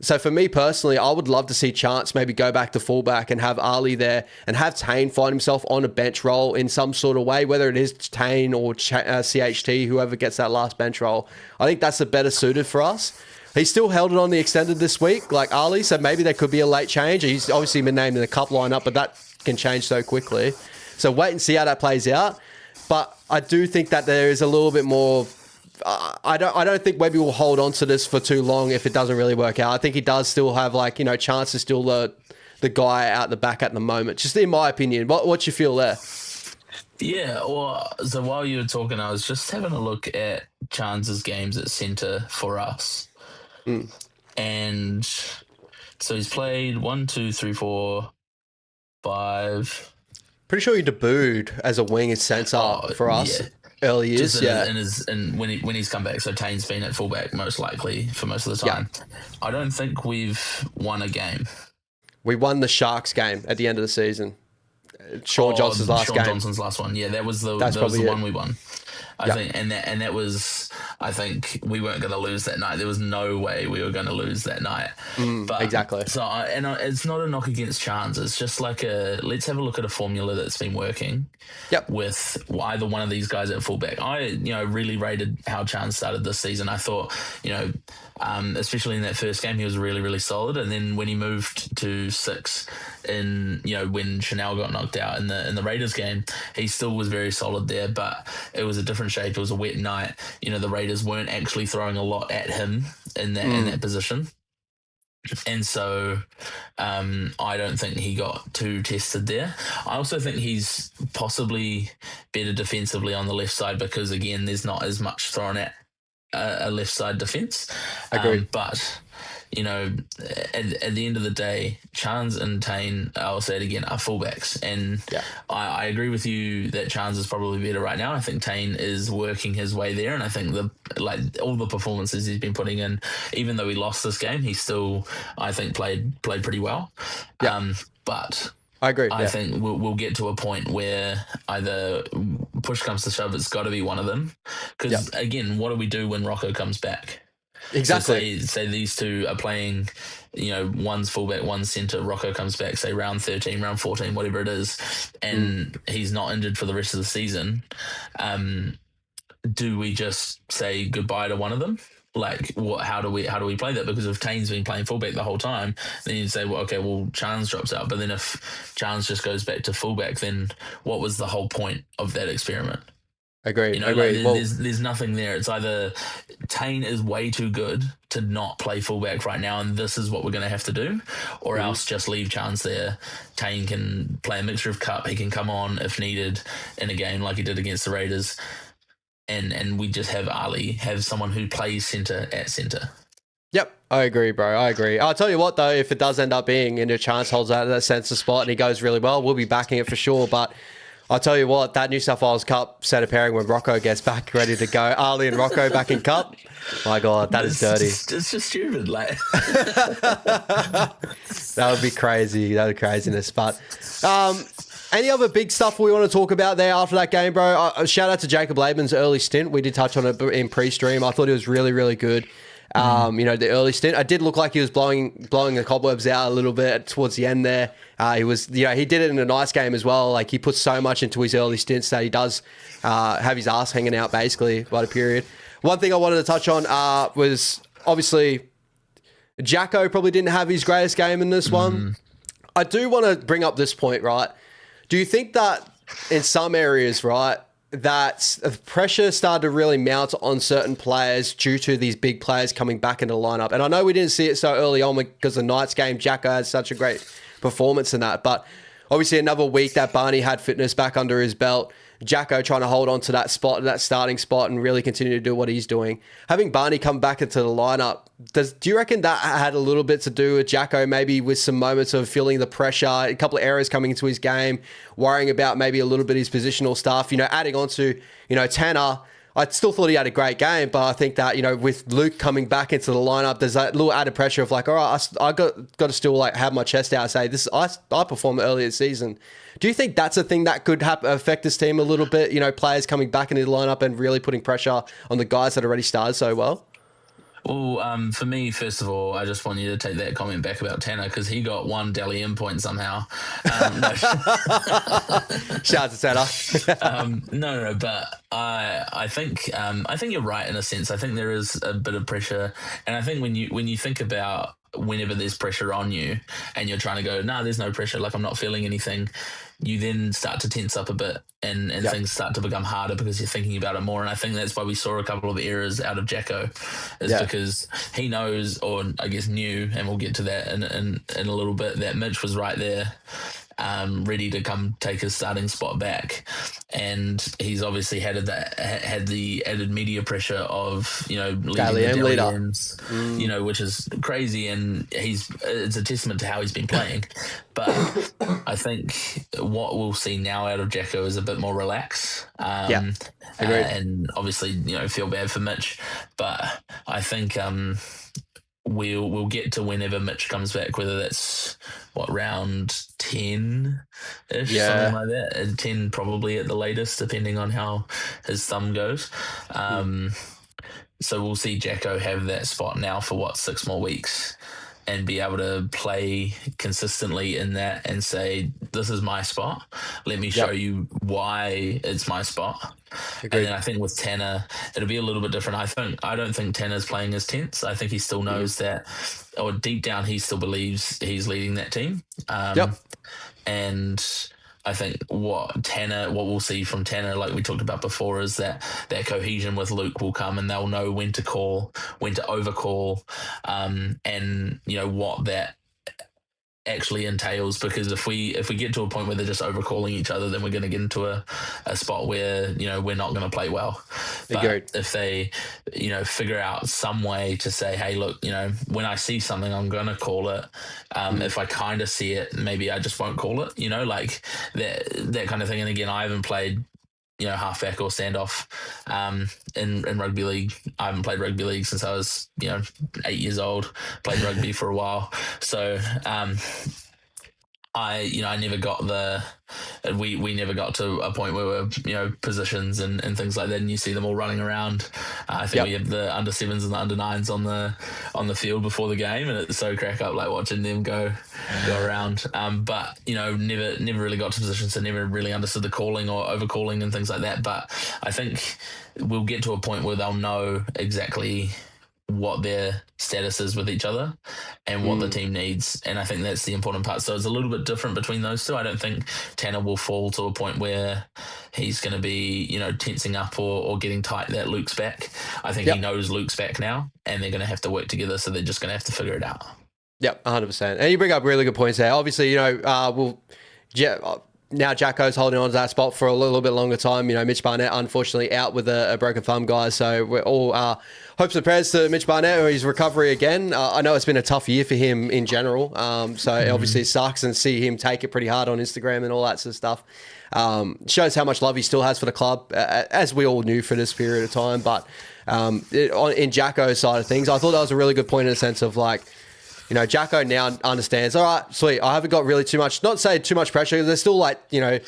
So for me personally, I would love to see Chance maybe go back to fullback and have Ali there and have Tane find himself on a bench role in some sort of way, whether it is Tane or CHT, whoever gets that last bench role. I think that's the better suited for us. He still held it on the extended this week, like Ali, so maybe there could be a late change. He's obviously been named in the cup lineup, but that can change so quickly. So wait and see how that plays out. But I do think that there is a little bit more. I don't think Webby will hold on to this for too long if it doesn't really work out. I think he does still have Chance is still the guy out the back at the moment. Just in my opinion, what you feel there? Yeah, well, so while you were talking, I was just having a look at Chance's games at centre for us, and so he's played 1, 2, 3, 4, 5. Pretty sure he debuted as a wing and centre for us early years. And when he's come back, so Tane's been at fullback most likely for most of the time. Yeah. I don't think we've won a game. We won the Sharks game at the end of the season. Sean Johnson's last game. Sean Johnson's last one. Yeah, that was the one we won. I think, and that was, I think we weren't going to lose that night. There was no way we were going to lose that night. But exactly. So, it's not a knock against Chance. It's just like let's have a look at a formula that's been working. Yep. With either one of these guys at fullback. I, really rated how Chance started this season. I thought, especially in that first game, he was really, really solid. And then when he moved to 6 in, when Chanel got knocked out in the Raiders game, he still was very solid there, but it was a different shape. It was a wet night. The Raiders weren't actually throwing a lot at him in that position. And so I don't think he got too tested there. I also think he's possibly better defensively on the left side because, again, there's not as much thrown at a left side defence. Agreed. But, at the end of the day, Chance and Tane, I'll say it again, are fullbacks. And I agree with you that Chance is probably better right now. I think Tane is working his way there. And I think all the performances he's been putting in, even though he lost this game, he still, I think, played pretty well. Yeah. But I agree. I think we'll get to a point where either push comes to shove, it's got to be one of them. Because, again, what do we do when Rocco comes back? Exactly. So say these two are playing, one's fullback, one's centre. Rocco comes back, say round 13, round 14, whatever it is, and he's not injured for the rest of the season. Do we just say goodbye to one of them? Like, how do we play that? Because if Tane's been playing fullback the whole time, then you'd say, Chance drops out. But then if Chance just goes back to fullback, then what was the whole point of that experiment? Agreed. There's nothing there. It's either Tane is way too good to not play fullback right now, and this is what we're going to have to do, or else just leave Chance there. Tane can play a mixture of cup. He can come on if needed in a game like he did against the Raiders, and we just have Ali have someone who plays centre at centre. Yep, I agree, bro. I agree. I'll tell you what, though, if it does end up being in a Chance holds out that centre spot and he goes really well, we'll be backing it for sure, but I'll tell you what, that New South Wales Cup centre pairing when Rocco gets back ready to go, Ali and Rocco back in Cup, my God, that is dirty. It's just stupid. Like that would be crazy. That would be craziness. But any other big stuff we want to talk about there after that game, bro? Shout out to Jacob Laban's early stint. We did touch on it in pre-stream. I thought it was really, really good. The early stint, it did look like he was blowing the cobwebs out a little bit towards the end there. He was, he did it in a nice game as well. Like, he puts so much into his early stints that he does have his ass hanging out basically by the period. One thing I wanted to touch on was obviously Jacko probably didn't have his greatest game in this one. I do want to bring up this point, right? Do you think that in some areas, right, that pressure started to really mount on certain players due to these big players coming back into the lineup? And I know we didn't see it so early on because the Knights game, Jacko had such a great performance in that. But obviously another week that Barney had fitness back under his belt. Jacko trying to hold on to that spot, that starting spot, and really continue to do what he's doing. Having Barney come back into the lineup, do you reckon that had a little bit to do with Jacko, maybe with some moments of feeling the pressure, a couple of errors coming into his game, worrying about maybe a little bit of his positional stuff, adding on to, Tanner? I still thought he had a great game, but I think that, with Luke coming back into the lineup, there's that little added pressure of like, all right, I got to still like have my chest out and say, I performed earlier this season. Do you think that's a thing that could affect this team a little bit? Players coming back into the lineup and really putting pressure on the guys that already started so well? Well, for me, first of all, I just want you to take that comment back about Tanner because he got one Dally M point somehow. Shout out to Tanner. No, but I think you're right in a sense. I think there is a bit of pressure, and I think when you think about whenever there's pressure on you and you're trying to go, there's no pressure, like I'm not feeling anything, you then start to tense up a bit and things start to become harder because you're thinking about it more. And I think that's why we saw a couple of errors out of Jacko because he knows, or I guess knew, and we'll get to that in a little bit, that Mitch was right there ready to come take his starting spot back. and he's obviously had the added media pressure of leading Daily the M Daily leader. M's, which is crazy, and it's a testament to how he's been playing. But I think what we'll see now out of Jacko is a bit more relax. Agreed. And obviously feel bad for Mitch, but I think we'll get to whenever Mitch comes back, whether that's round 10-ish, something like that, and 10 probably at the latest, depending on how his thumb goes. So we'll see Jacko have that spot now for 6 more weeks, and be able to play consistently in that and say, this is my spot. Let me show you why it's my spot. Agreed. And then I think with Tanner, it'll be a little bit different. I don't think Tanner's playing as tense. I think he still knows that, or deep down, he still believes he's leading that team. And I think what we'll see from Tanner, like we talked about before, is that cohesion with Luke will come, and they'll know when to call, when to overcall, and what that actually entails. Because if we get to a point where they're just overcalling each other, then we're going to get into a spot where we're not going to play well. But if they figure out some way to say, hey, look, when I see something, I'm going to call it. If I kind of see it, maybe I just won't call it, like that kind of thing. And again, I haven't played halfback or standoff in rugby league. I haven't played rugby league since I was 8 years old. Played rugby for a while, so I never got we never got to a point where we're positions and things like that, and you see them all running around. I think we have the under 7s and the under 9s on the field before the game, and it's so crack up, like watching them go around. But never really got to positions, so never really understood the calling or overcalling and things like that. But I think we'll get to a point where they'll know exactly what their status is with each other and what the team needs, and I think that's the important part. So it's a little bit different between those two. I don't think Tanner will fall to a point where he's going to be tensing up or getting tight that Luke's back. I think he knows Luke's back now, and they're going to have to work together, so they're just going to have to figure it out. Yep, 100%. And you bring up really good points there. Obviously, now Jacko's holding on to that spot for a little bit longer time. Mitch Barnett, unfortunately, out with a broken thumb, guys. So we're all hopes and prayers to Mitch Barnett or his recovery again. I know it's been a tough year for him in general. So it obviously sucks, and see him take it pretty hard on Instagram and all that sort of stuff. Shows how much love he still has for the club, as we all knew for this period of time. But in Jacko's side of things, I thought that was a really good point in the sense of like, Jacko now understands, all right, sweet, I haven't got really too much pressure. There's still Tanner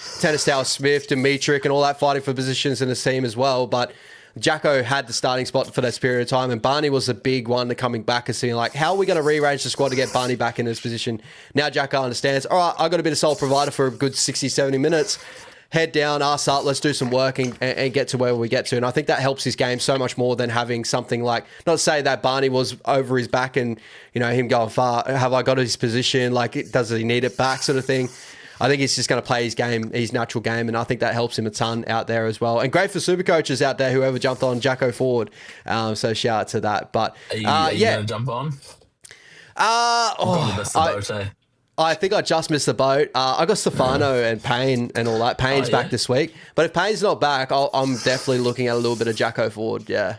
Smith, Dimitrik and all that fighting for positions in his team as well. But Jacko had the starting spot for this period of time, and Barney was the big one to coming back and seeing how are we going to rearrange the squad to get Barney back in his position. Now Jacko understands, all right, I got to be the sole provider for a good 60, 70 minutes. Head down, ass up, let's do some work and get to where we get to. And I think that helps his game so much more than having something like, not to say that Barney was over his back and, him going far, have I got his position, does he need it back sort of thing. I think he's just going to play his game, his natural game, and I think that helps him a ton out there as well. And great for super coaches out there, whoever jumped on Jacko forward. So shout out to that. But are you going to jump on? I think I just missed the boat. I got Stefano and Payne and all that. Payne's back this week. But if Payne's not back, I'm definitely looking at a little bit of Jacko forward, yeah.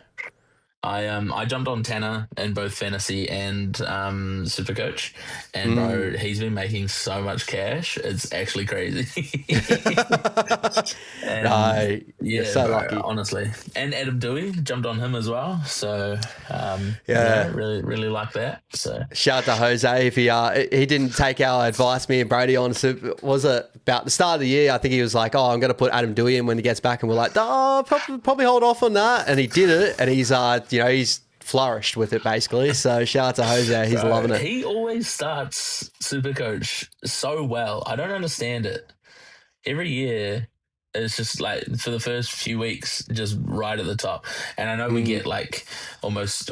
I jumped on Tanner in both fantasy and Supercoach, and bro, he's been making so much cash. It's actually crazy. You're so lucky, honestly. And Adam Dewey jumped on him as well. So really, really like that. So shout out to Jose if he didn't take our advice. Me and Brady on was it about the start of the year? I think he was like, "Oh, I'm going to put Adam Dewey in when he gets back," and we're like, "Oh, probably hold off on that." And he did it, and he's flourished with it basically. So shout out to Jose, he's loving it. He always starts Supercoach so well. I don't understand it. Every year, it's just for the first few weeks, just right at the top. And I know we get almost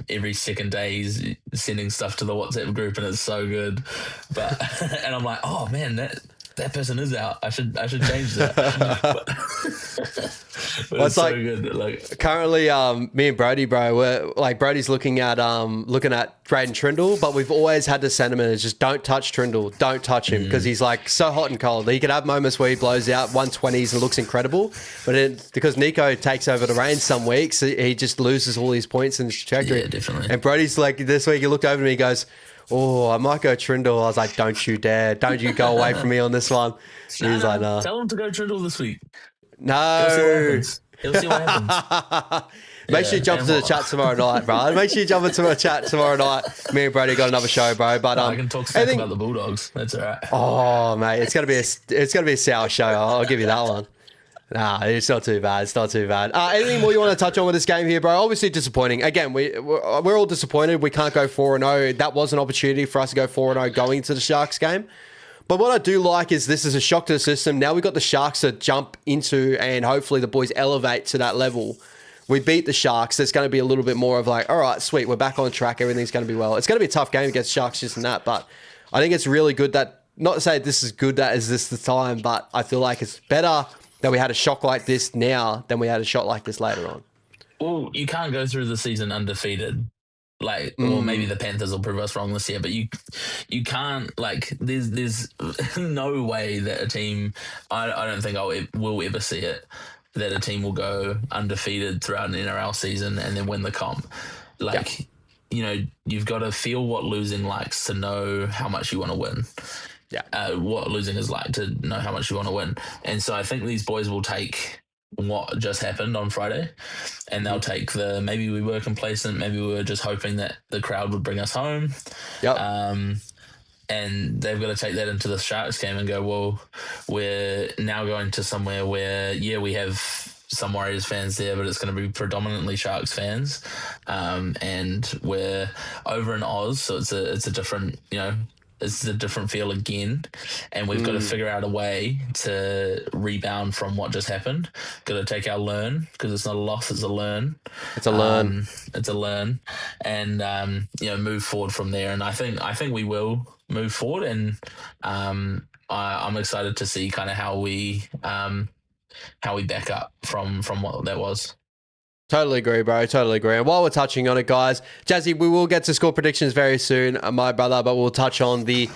every second day he's sending stuff to the WhatsApp group, and it's so good. But and I'm like, oh man, that person is out. I should change that. Well, it's so like good. Like currently, me and Brody, bro, we're like Brody's looking at Braden Trindle, but we've always had the sentiment is just don't touch Trindle, don't touch him because he's like so hot and cold. He could have moments where he blows out 120s and looks incredible, but because Nico takes over the reins some weeks, he just loses all his points in his trajectory. Yeah, definitely. And Brody's like this week, he looked over to me, he goes, "Oh, I might go Trindle." I was like, "Don't you dare! Don't you go away from me on this one." He's like, "No." Tell him to go Trindle this week. No. He'll see what happens. Make sure you jump into the chat tomorrow night, bro. Make sure you jump into the chat tomorrow night. Me and Brady got another show, bro. But I can talk smack about the Bulldogs. That's all right. Oh, mate, it's gonna be a sour show. I'll give you that one. Nah, it's not too bad. It's not too bad. Anything more you want to touch on with this game here, bro? Obviously disappointing. Again, we're all disappointed. We can't go 4-0. That was an opportunity for us to go 4-0 going into the Sharks game. But what I do like is this is a shock to the system. Now we've got the Sharks to jump into and hopefully the boys elevate to that level. We beat the Sharks. There's going to be a little bit more of like, all right, sweet, we're back on track. Everything's going to be well. It's going to be a tough game against Sharks, just and that. But I think it's really good that, not to say this is good that is this the time, but I feel like it's better that we had a shock like this now than we had a shot like this later on. Well, you can't go through the season undefeated. Like, or maybe the Panthers will prove us wrong this year, but you can't, like, there's no way that a team, I don't think we'll ever see it, that a team will go undefeated throughout an NRL season and then win the comp. Like, you know, you've got to feel what losing likes to know how much you want to win. Yeah. What losing is like to know how much you want to win. And so I think these boys will take what just happened on Friday and they'll take maybe we were complacent, maybe we were just hoping that the crowd would bring us home. Yep. And they've got to take that into the Sharks game and go, well, we're now going to somewhere where, we have some Warriors fans there, but it's going to be predominantly Sharks fans. And we're over in Oz, so it's a different, it's a different feel again, and we've got to figure out a way to rebound from what just happened. Got to take our learn, because it's not a loss, it's a learn. It's a learn. It's a learn, and move forward from there. And I think we will move forward, and I'm excited to see kind of how we back up from what that was. Totally agree, bro. Totally agree. And while we're touching on it, guys, Jazzy, we will get to score predictions very soon, my brother, but we'll touch on the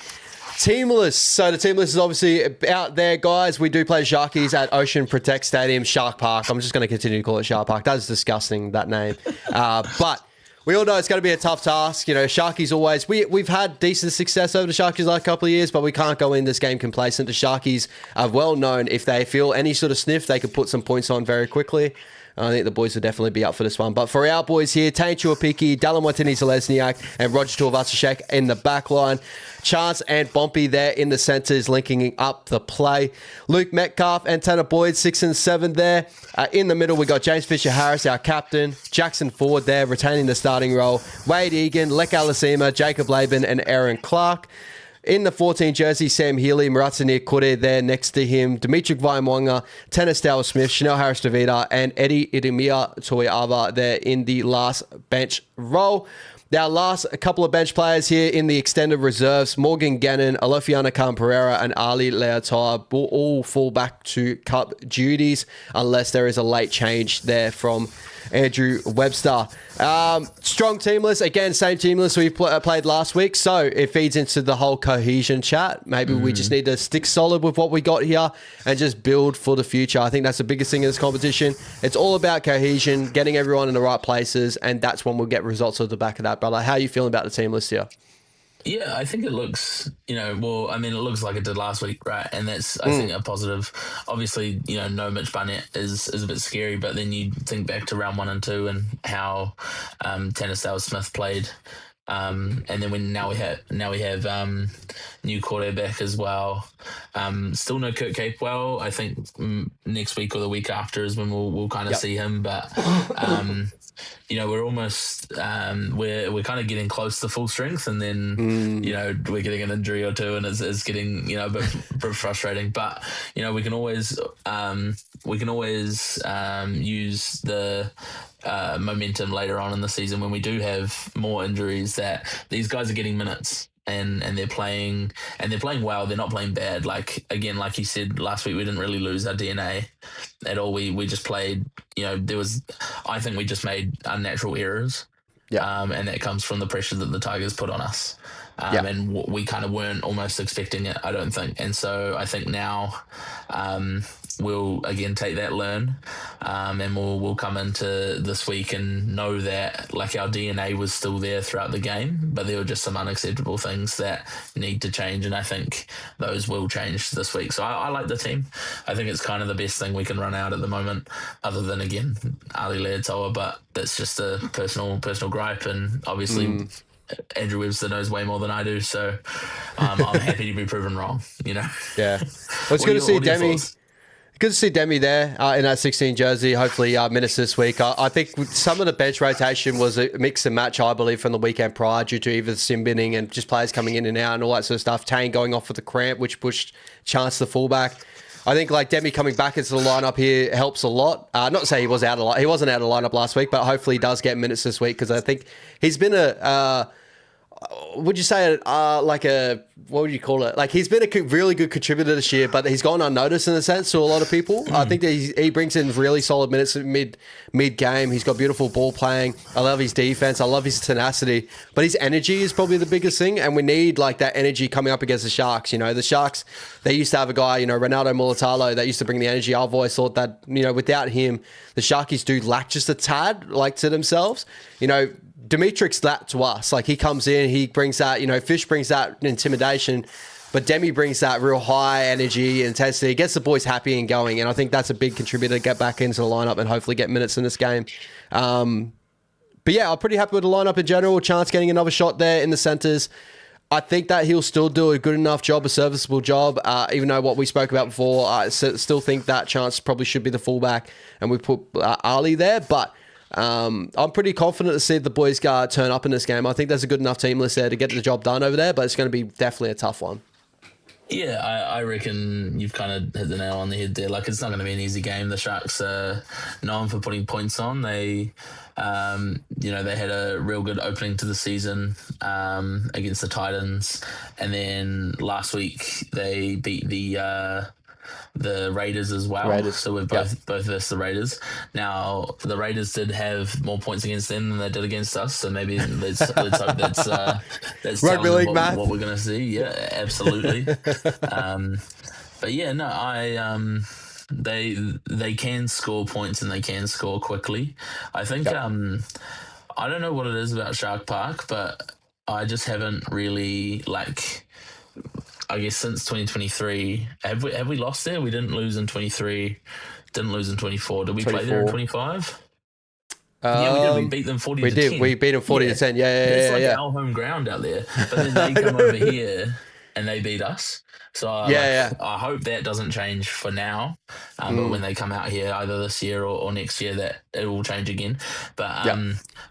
team list. So the team list is obviously out there, guys. We do play Sharkies at Ocean Protect Stadium, Shark Park. I'm just going to continue to call it Shark Park. That is disgusting, that name. But we all know it's going to be a tough task. Sharkies always... We've had decent success over the Sharkies like a couple of years, but we can't go in this game complacent. The Sharkies are well known. If they feel any sort of sniff, they could put some points on very quickly. I think the boys will definitely be up for this one. But for our boys here, Tane Tuapiki, Dallin Watini-Zelezniak, and Roger Tuivasa-Sheck in the back line. Chance and Bompy there in the centres, linking up the play. Luke Metcalf and Tanner Boyd, 6 and 7 there. In the middle, we got James Fisher-Harris, our captain. Jackson Ford there, retaining the starting role. Wade Egan, Lek Alasima, Jacob Laban, and Aaron Clark. In the 14 jersey, Sam Healy, Maratsani Kure there next to him, Dimitri Vaimwanga, Tanner Stowell-Smith, Chanel Harris-Davida, and Eddie Idemia Toiava there in the last bench role. Our last couple of bench players here in the extended reserves, Morgan Gannon, Alofiana Khan-Pereira, and Ali Leotar will all fall back to cup duties unless there is a late change there from Andrew Webster. Strong team list. Again, same team list we played last week. So it feeds into the whole cohesion chat. Maybe we just need to stick solid with what we got here and just build for the future. I think that's the biggest thing in this competition. It's all about cohesion, getting everyone in the right places, and that's when we'll get results at the back of that, brother. How are you feeling about the team list here? Yeah, I think it looks, it looks like it did last week, right? And that's, I think, a positive. Obviously, no Mitch Barnett is a bit scary, but then you think back to round 1 and 2 and how Tanner Stowell-Smith played. And then now we have new quarterback as well. Still no Kurt Capewell. I think next week or the week after is when we'll kind of see him, but we're almost we're kind of getting close to full strength, and then we're getting an injury or two, and it's getting a bit frustrating. But we can always use the momentum later on in the season when we do have more injuries, that these guys are getting minutes. and they're playing well. They're not playing bad. Like again, like you said last week, we didn't really lose our DNA at all. We just played. I think we just made unnatural errors. Yeah. And that comes from the pressure that the Tigers put on us. And we kind of weren't almost expecting it, I don't think. And so I think now we'll again take that learn, and we'll come into this week and know that like our DNA was still there throughout the game, but there were just some unacceptable things that need to change, and I think those will change this week. So I like the team. I think it's kind of the best thing we can run out at the moment, other than again Ali Leatoa, but that's just a personal gripe, and obviously. Andrew Webster knows way more than I do, so I'm happy to be proven wrong. Yeah, well, it's good to see Demi. Good to see Demi there in that 16 jersey. Hopefully, minutes this week. I think some of the bench rotation was a mix and match, I believe, from the weekend prior due to either sim binning and just players coming in and out and all that sort of stuff. Tane going off with the cramp, which pushed Chance the fullback. I think like Demi coming back into the lineup here helps a lot. Not to say he wasn't out of lineup last week, but hopefully he does get minutes this week because I think he's been would you say what would you call it? Like he's been a really good contributor this year, but he's gone unnoticed in a sense to a lot of people. I think that he brings in really solid minutes mid game. He's got beautiful ball playing. I love his defense. I love his tenacity, but his energy is probably the biggest thing. And we need like that energy coming up against the Sharks. The Sharks, they used to have a guy, Ronaldo Mulatalo, that used to bring the energy. I've always thought that, without him, the Sharkies do lack just a tad like to themselves, Dimitrik's that to us. Like he comes in, he brings that, Fish brings that intimidation, but Demi brings that real high energy, intensity, gets the boys happy and going. And I think that's a big contributor to get back into the lineup and hopefully get minutes in this game. But yeah, I'm pretty happy with the lineup in general. Chance getting another shot there in the centres. I think that he'll still do a good enough job, a serviceable job, even though what we spoke about before, I still think that Chance probably should be the fullback and we put Ali there. But I'm pretty confident to see the boys turn up in this game. I think there's a good enough team list there to get the job done over there, but it's going to be definitely a tough one. Yeah, I reckon you've kind of hit the nail on the head there. Like, it's not going to be an easy game. The Sharks are known for putting points on. They, they had a real good opening to the season against the Titans, and then last week they beat the Raiders as well. So we're both versus the Raiders. Now, the Raiders did have more points against them than they did against us, so maybe let's hope that's rugby league math. What we're going to see. Yeah, absolutely. But yeah, no, they can score points and they can score quickly. I think I don't know what it is about Shark Park, but I just haven't really I guess since 2023, have we lost there? We didn't lose in 23, didn't lose in 24. Did we 24. Play there in 25? Yeah, we did. We beat them 40 to 10. We did. We beat them 40 to 10. Yeah. It's our home ground out there. But then they come over here and they beat us. So I hope that doesn't change for now. But when they come out here, either this year or next year, that it will change again. But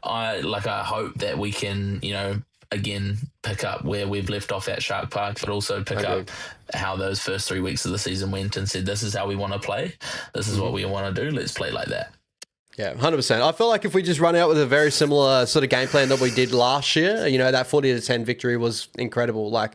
I hope that we can, again, pick up where we've left off at Shark Park, but also pick up how those first 3 weeks of the season went and said, this is how we want to play. This is what we want to do. Let's play like that. Yeah, 100%. I feel like if we just run out with a very similar sort of game plan that we did last year, that 40 to 10 victory was incredible. Like,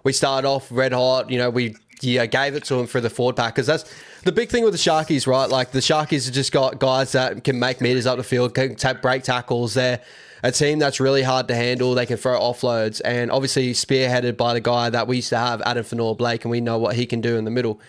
we started off red hot, we gave it to them for the forward pack, because that's the big thing with the Sharkies, right? Like, the Sharkies have just got guys that can make meters up the field, can break tackles. They're a team that's really hard to handle. They can throw offloads, and obviously spearheaded by the guy that we used to have, Adam Fanor-Blake, and we know what he can do in the middle.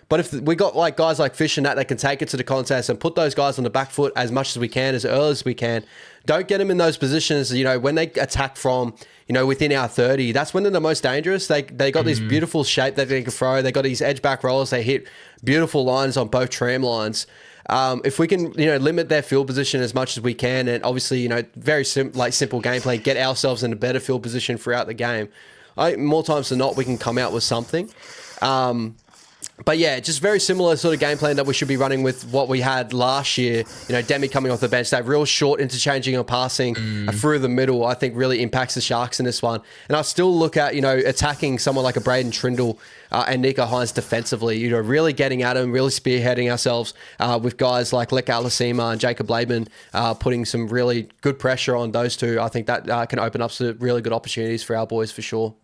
But if we got like guys like Fish and that can take it to the contest and put those guys on the back foot as much as we can, as early as we can, don't get them in those positions, when they attack from, within our 30, that's when they're the most dangerous. They got this beautiful shape that they can throw. They got these edge back rolls. They hit beautiful lines on both tram lines. If we can, limit their field position as much as we can, and obviously, very simple gameplay, get ourselves in a better field position throughout the game, more times than not, we can come out with something. But yeah, just very similar sort of game plan that we should be running with what we had last year. Demi coming off the bench, that real short interchanging and passing through the middle, I think really impacts the Sharks in this one. And I still look at, attacking someone like a Braden Trindle and Nico Hines defensively, really getting at them, really spearheading ourselves with guys like Lek Alasima and Jacob Laban, putting some really good pressure on those two. I think that can open up some really good opportunities for our boys for sure.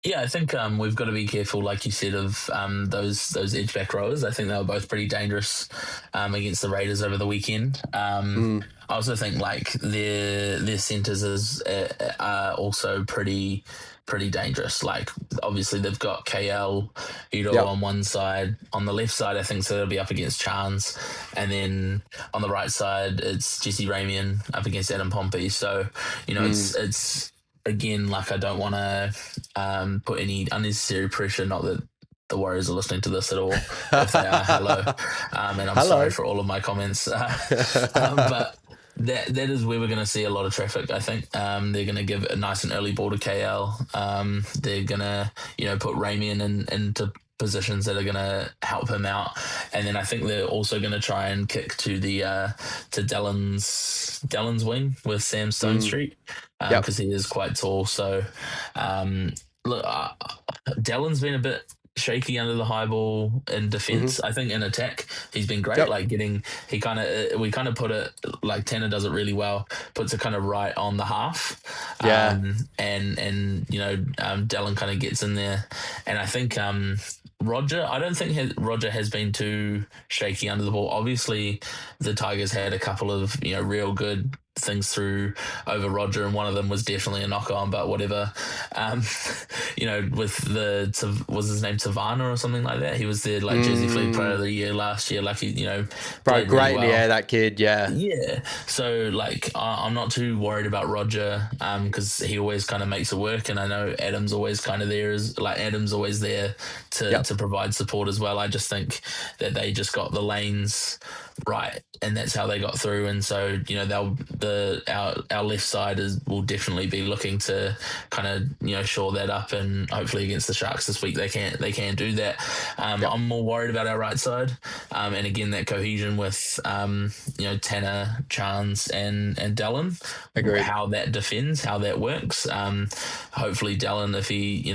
Yeah, I think we've got to be careful, like you said, of those edge back rowers. I think they were both pretty dangerous against the Raiders over the weekend. I also think like their centers are also pretty dangerous. Like obviously they've got KL Udo Yep. on one side. On the left side, I think so they'll be up against Chance, and then on the right side it's Jesse Ramian up against Adam Pompey. So it's again, like I don't want to put any unnecessary pressure. Not that the Warriors are listening to this at all. If they are, hello, and I'm Hello. sorry for all of my comments. But that is where we're going to see a lot of traffic. I think they're going to give a nice and early ball to KL. They're going to put Ramian into positions that are going to help him out, and then I think they're also going to try and kick to the to Dallon's wing with Sam Stone Street because he is quite tall. So look, Dallon's been a bit shaky under the high ball in defense. I think in attack he's been great. Like we kind of put it like Tanner does it really well, puts it kind of right on the half. And Dallon kind of gets in there, and I think Roger, I don't think Roger has been too shaky under the ball. Obviously, the Tigers had a couple of real good things through over Roger, and one of them was definitely a knock on. But whatever, with was his name Savannah or something like that? He was the Jersey Flegg Player of the Year last year. Like he, Bro, great really in well. the air, that kid. Yeah. So I'm not too worried about Roger because he always kind of makes it work, and I know Adam's always kind of there. Adam's always there to provide support as well. I just think that they just got the lanes right, and that's how they got through. And so our left side will definitely be looking to kind of shore that up, and hopefully against the Sharks this week they can do that. I'm more worried about our right side, and again that cohesion with Tanner, Chance, and Dallin. Agreed. How that defends, how that works. Hopefully Dallin, if he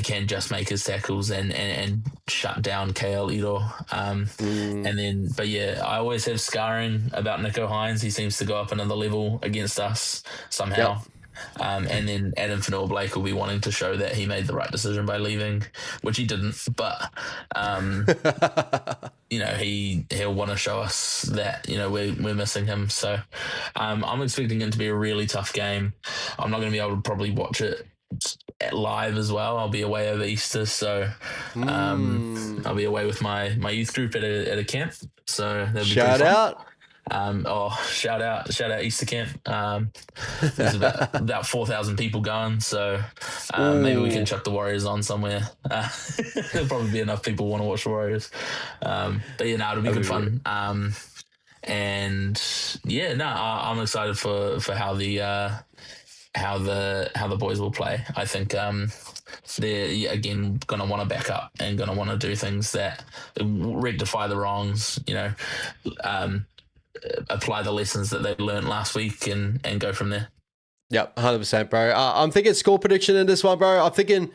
can just make his tackles and shut down KL Iro. And then, but yeah, I always have scarring about Nico Hines. He seems to go up another level against us somehow. And then Adam Fanua-Blake will be wanting to show that he made the right decision by leaving, which he didn't. But he'll want to show us that we're missing him. So I'm expecting it to be a really tough game. I'm not going to be able to probably watch it live as well. I'll be away over Easter, so I'll be away with my youth group at a camp. So that'll be shout out. Shout out Easter camp. There's about 4,000 people going, so maybe we can chuck the Warriors on somewhere. There'll probably be enough people want to watch the Warriors. But it'll be good fun. And yeah, I'm excited for how the boys will play. I think they're again going to want to back up and going to want to do things that rectify the wrongs. Apply the lessons that they learned last week and go from there. Yep, 100%, bro. I'm thinking score prediction in this one, bro. I'm going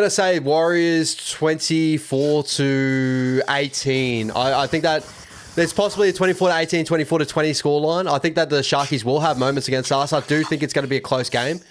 to say Warriors 24-18. I think that there's possibly a 24-18, 24-20 scoreline. I think that the Sharkies will have moments against us. I do think it's going to be a close game.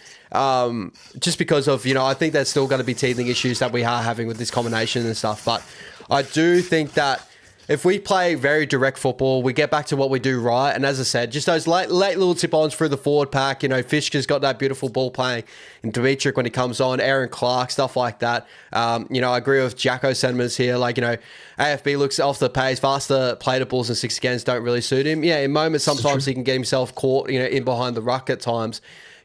Just because of, I think there's still going to be teething issues that we are having with this combination and stuff. But I do think that if we play very direct football, we get back to what we do right. And as I said, just those late little tip-ons through the forward pack. Fishka's got that beautiful ball playing. And Dimitrik when he comes on, Aaron Clark, stuff like that. I agree with Jacko's sentiments here. AFB looks off the pace, faster play-to-balls and 6 against don't really suit him. Yeah, in moments, sometimes he can get himself caught, in behind the ruck at times.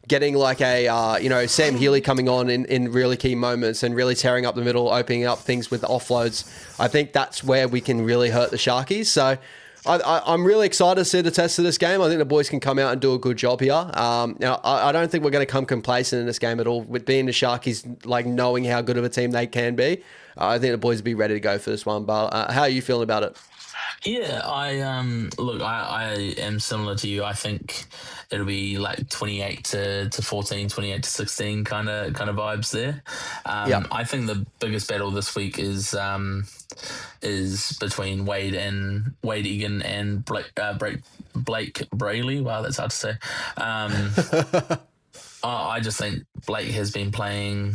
Getting Sam Healy coming on in really key moments and really tearing up the middle, opening up things with the offloads. I think that's where we can really hurt the Sharkies. So I'm really excited to see the test of this game. I think the boys can come out and do a good job here. I don't think we're going to come complacent in this game at all. With being the Sharkies, knowing how good of a team they can be, I think the boys will be ready to go for this one. But how are you feeling about it? Yeah, I am similar to you. I think it'll be 28 to 14, 28 to 16 kind of vibes there. I think the biggest battle this week is between Wade Egan and Blake Brayley. Wow, that's hard to say. I just think Blake has been playing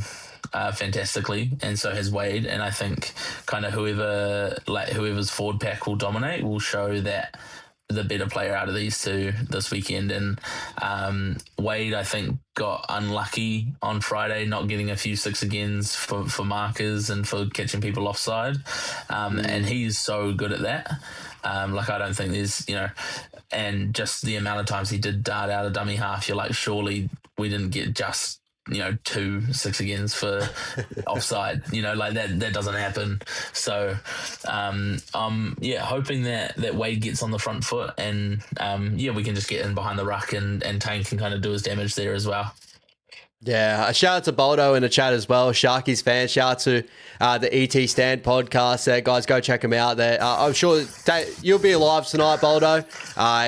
fantastically, and so has Wade. And I think kind of whoever's forward pack will dominate will show that the better player out of these two this weekend. And Wade, I think, got unlucky on Friday, not getting a few 6 agains for markers and for catching people offside. And he's so good at that. Like, I don't think there's, and just the amount of times he did dart out a dummy half, you're like, surely we didn't get just 2 6 agains for offside, like that doesn't happen. So hoping that Wade gets on the front foot, and we can just get in behind the ruck, and Tane can kind of do his damage there as well. Yeah, a shout out to Boldo in the chat as well, Sharkies fan. Shout out to the ET Stand podcast there, guys. Go check him out there. I'm sure you'll be alive tonight, Boldo.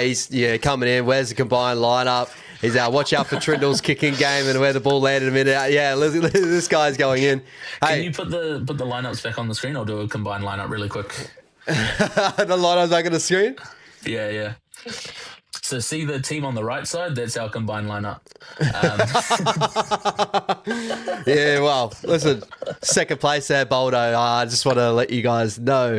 He's coming in. Where's the combined lineup? He's watch out for Trindle's kicking game and where the ball landed a minute. Yeah, this guy's going in. Can you put the lineups back on the screen? I'll do a combined lineup really quick. The lineups back on the screen? Yeah. So see the team on the right side? That's our combined lineup. Yeah, well, listen, second place there, Boldo. I just want to let you guys know.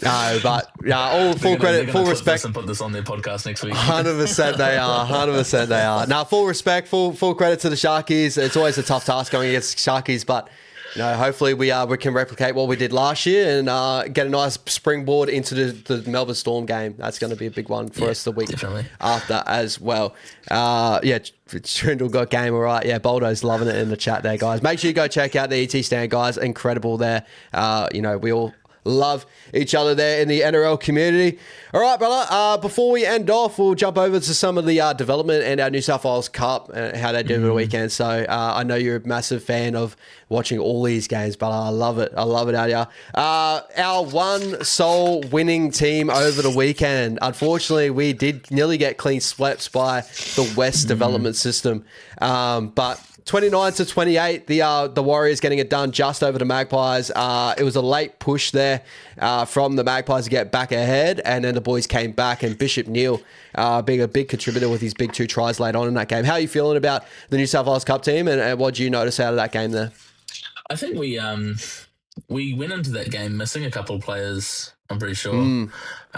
No, but all full credit, full respect. And put this on their podcast next week. 100% they are. 100% they are. Now, full respect, full credit to the Sharkies. It's always a tough task going against Sharkies, but hopefully we can replicate what we did last year and get a nice springboard into the Melbourne Storm game. That's going to be a big one for us the week after as well. Trindle got game all right. Yeah, Boldo's loving it in the chat there, guys. Make sure you go check out the ET Stand, guys. Incredible there. We all love each other there in the NRL community. All right, brother. Before we end off, we'll jump over to some of the development and our New South Wales Cup and how they did over the weekend. So I know you're a massive fan of watching all these games, but I love it. I love it out here. Our one sole winning team over the weekend. Unfortunately, we did nearly get clean swept by the West development system. But 29-28, the Warriors getting it done just over the Magpies. It was a late push there from the Magpies to get back ahead, and then the boys came back, and Bishop Neal being a big contributor with his big 2 tries late on in that game. How are you feeling about the New South Wales Cup team, and what do you notice out of that game there? I think we went into that game missing a couple of players, I'm pretty sure.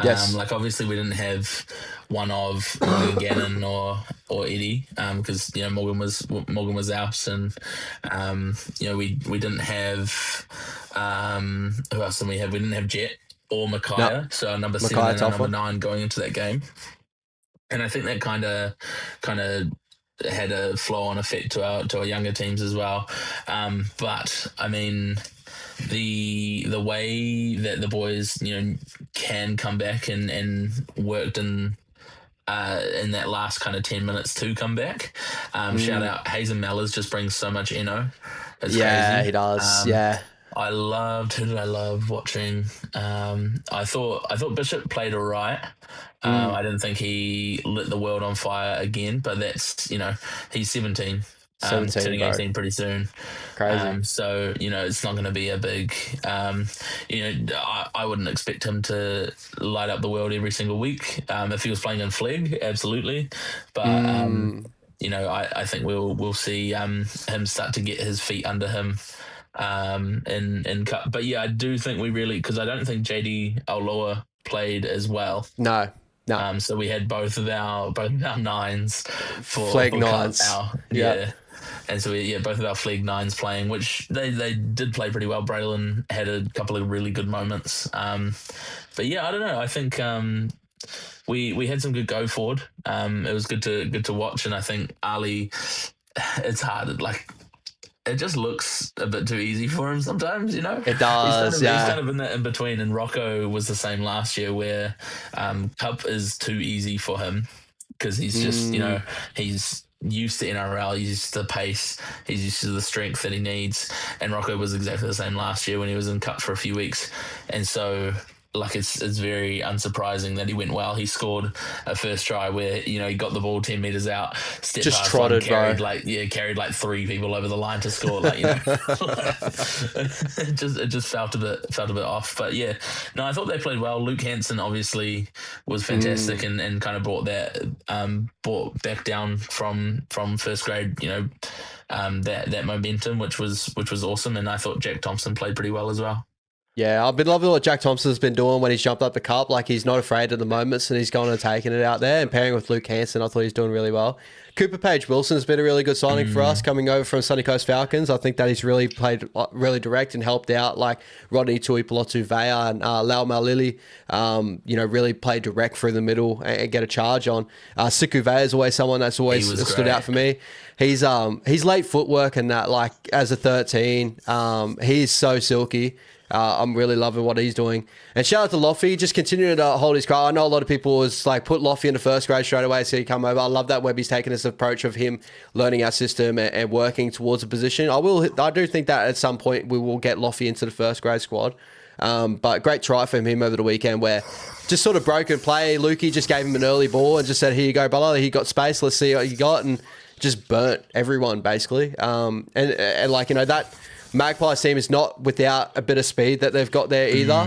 Yes. Like, obviously we didn't have one of Morgan Gannon or Eddie, because Morgan was out, and we didn't have who else did we have? We didn't have Jet or Micaiah, so our number 7 and our number 9 going into that game, and I think that kind of had a flow-on effect to our younger teams as well. But I mean, the way that the boys can come back and worked in that last kind of 10 minutes to come back. Shout out Hazen Mellors, just brings so much It's crazy. He does. Who did I love watching? I thought Bishop played all right. I didn't think he lit the world on fire again, but that's, he's 17. 17, turning 18 pretty soon. Crazy. So, it's not going to be a big, I wouldn't expect him to light up the world every single week. If he was playing in Flegg, absolutely. But, I think we'll see him start to get his feet under him in cup. But yeah, I do think we really, because I don't think JD Auloa played as well. No. So we had both of our nines for Flegg nines. And so both of our Flegg nines playing, which they did play pretty well. Braylon had a couple of really good moments. But yeah, I don't know. I think we had some good go forward. It was good to watch, and I think Ali, it's hard. Like, it just looks a bit too easy for him sometimes, It does, He's kind of in that in between, and Rocco was the same last year, where Cup is too easy for him because he's just, he's used to NRL, he's used to the pace, he's used to the strength that he needs, and Rocco was exactly the same last year when he was in Cup for a few weeks, and so like it's very unsurprising that he went well. He scored a first try where he got the ball 10 meters out, stepped Just past one, trotted, bro. carried like three people over the line to score. Like it just felt a bit off. But yeah, no, I thought they played well. Luke Hansen obviously was fantastic and kind of brought back down from first grade. That momentum, which was awesome. And I thought Jack Thompson played pretty well as well. Yeah, I've been loving what Jack Thompson's been doing when he's jumped up the cup. Like, he's not afraid of the moments and he's gone and taken it out there. And pairing with Luke Hansen, I thought he's doing really well. Cooper Page-Wilson's been a really good signing for us, coming over from Sunny Coast Falcons. I think that he's really played really direct and helped out, like Rodney Tuipulotu-Vea and Lau Malili, really played direct through the middle and get a charge on. Siku Vea is always someone that's always stood out for me. He's late footwork and that, like, as a 13, he's so silky. I'm really loving what he's doing. And shout out to Loffy, just continuing to hold his craft. I know a lot of people was like, put Loffy into first grade straight away so he come over. I love that Webby's taken this approach of him learning our system and working towards a position. I do think that at some point we will get Loffy into the first grade squad. But great try from him over the weekend where just sort of broken play. Lukey just gave him an early ball and just said, here you go, brother. He got space. Let's see what you got. And just burnt everyone, basically. And that Magpies team is not without a bit of speed that they've got there either.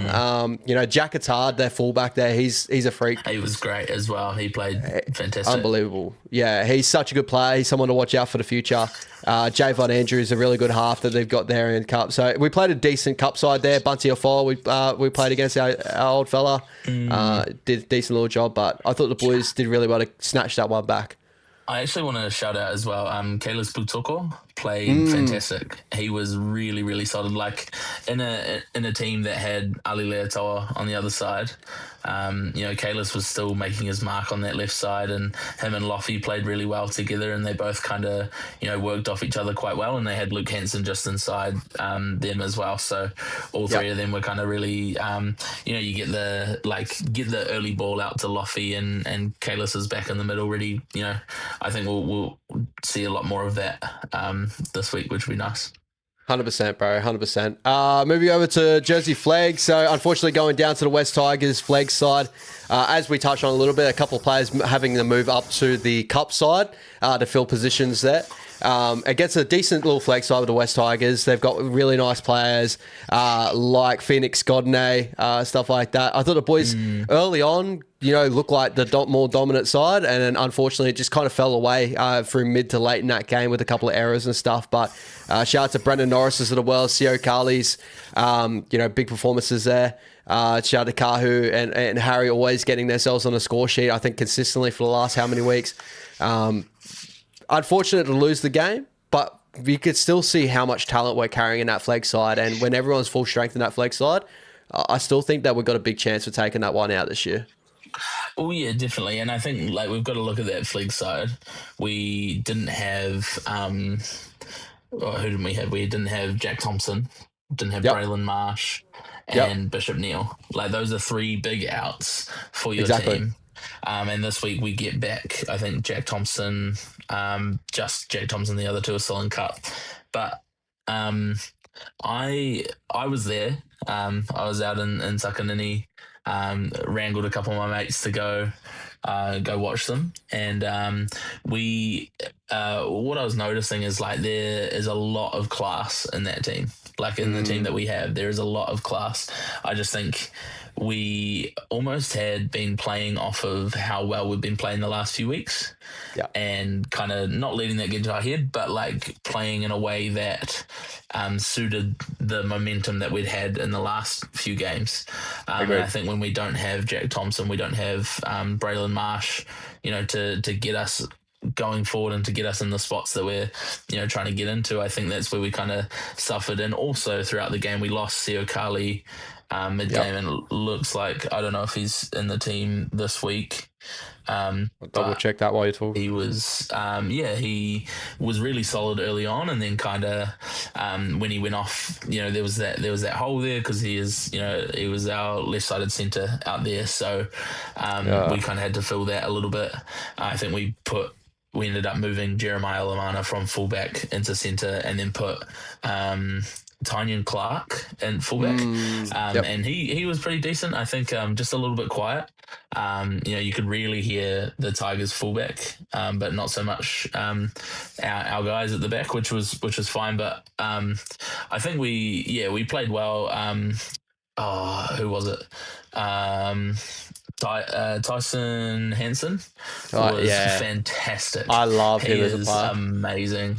Jack Attard, their fullback there, he's a freak. He was great as well. He played fantastic. Unbelievable. Yeah, he's such a good player. He's someone to watch out for the future. Javon Andrews is a really good half that they've got there in Cup. So we played a decent Cup side there. Bunty Afol, we played against our old fella. Did a decent little job, but I thought the boys did really well to snatch that one back. I actually want to shout out as well. Kalis Butoko played fantastic. He was really, really solid. Like in a team that had Ali Leatoa on the other side, Kalis was still making his mark on that left side, and him and Loffy played really well together, and they both kind of worked off each other quite well. And they had Luke Hansen just inside them as well. So all three of them were kind of really, you get the early ball out to Loffy, and Kalis is back in the middle. Really, I think we'll see a lot more of that this week, which would be nice. 100%, bro. 100%. Moving over to Jersey Flegg. So, unfortunately, going down to the West Tigers Flegg side. As we touched on a little bit, a couple of players having to move up to the Cup side to fill positions there. Against a decent little Flegg side with the West Tigers. They've got really nice players like Phoenix Godney, stuff like that. I thought the boys early on, looked like the more dominant side, and then unfortunately it just kind of fell away through mid to late in that game with a couple of errors and stuff. But shout out to Brendan Norris's of the world, Sio Carly's, big performances there. Shout out to Kahu and Harry always getting themselves on a score sheet, I think consistently for the last how many weeks. Unfortunate to lose the game, but you could still see how much talent we're carrying in that Flegg side. And when everyone's full strength in that Flegg side, I still think that we've got a big chance of taking that one out this year. Oh yeah, definitely. And I think we've got to look at that Flegg side. We didn't have who didn't we have? We didn't have Jack Thompson, didn't have Braylon Marsh, and Bishop Neal. Those are three big outs for your team. And this week we get back, I think, Jack Thompson, just Jack Thompson, the other two are still in Cup. But I was there. I was out in Sakanini, wrangled a couple of my mates to go watch them. And what I was noticing is there is a lot of class in that team. In the team that we have, there is a lot of class. I just think we almost had been playing off of how well we've been playing the last few weeks, and kind of not letting that get into our head, but playing in a way that suited the momentum that we'd had in the last few games. And I think when we don't have Jack Thompson, we don't have Braylon Marsh, to get us going forward and to get us in the spots that we're trying to get into. I think that's where we kind of suffered. And also throughout the game we lost Sio Carly mid-game, and it looks like, I don't know if he's in the team this week. I'll double check that while you're talking. He was he was really solid early on, and then kind of when he went off, there was that hole there because he was our left-sided centre out there, so we kind of had to fill that a little bit. I think we ended up moving Jeremiah Lamana from fullback into centre, and then put Tynion Clark in fullback, and he was pretty decent. I think just a little bit quiet. You could really hear the Tigers fullback, but not so much our guys at the back, which was fine. But I think we played well. Who was it? Tyson Hansen was fantastic. I love him as a player. Amazing.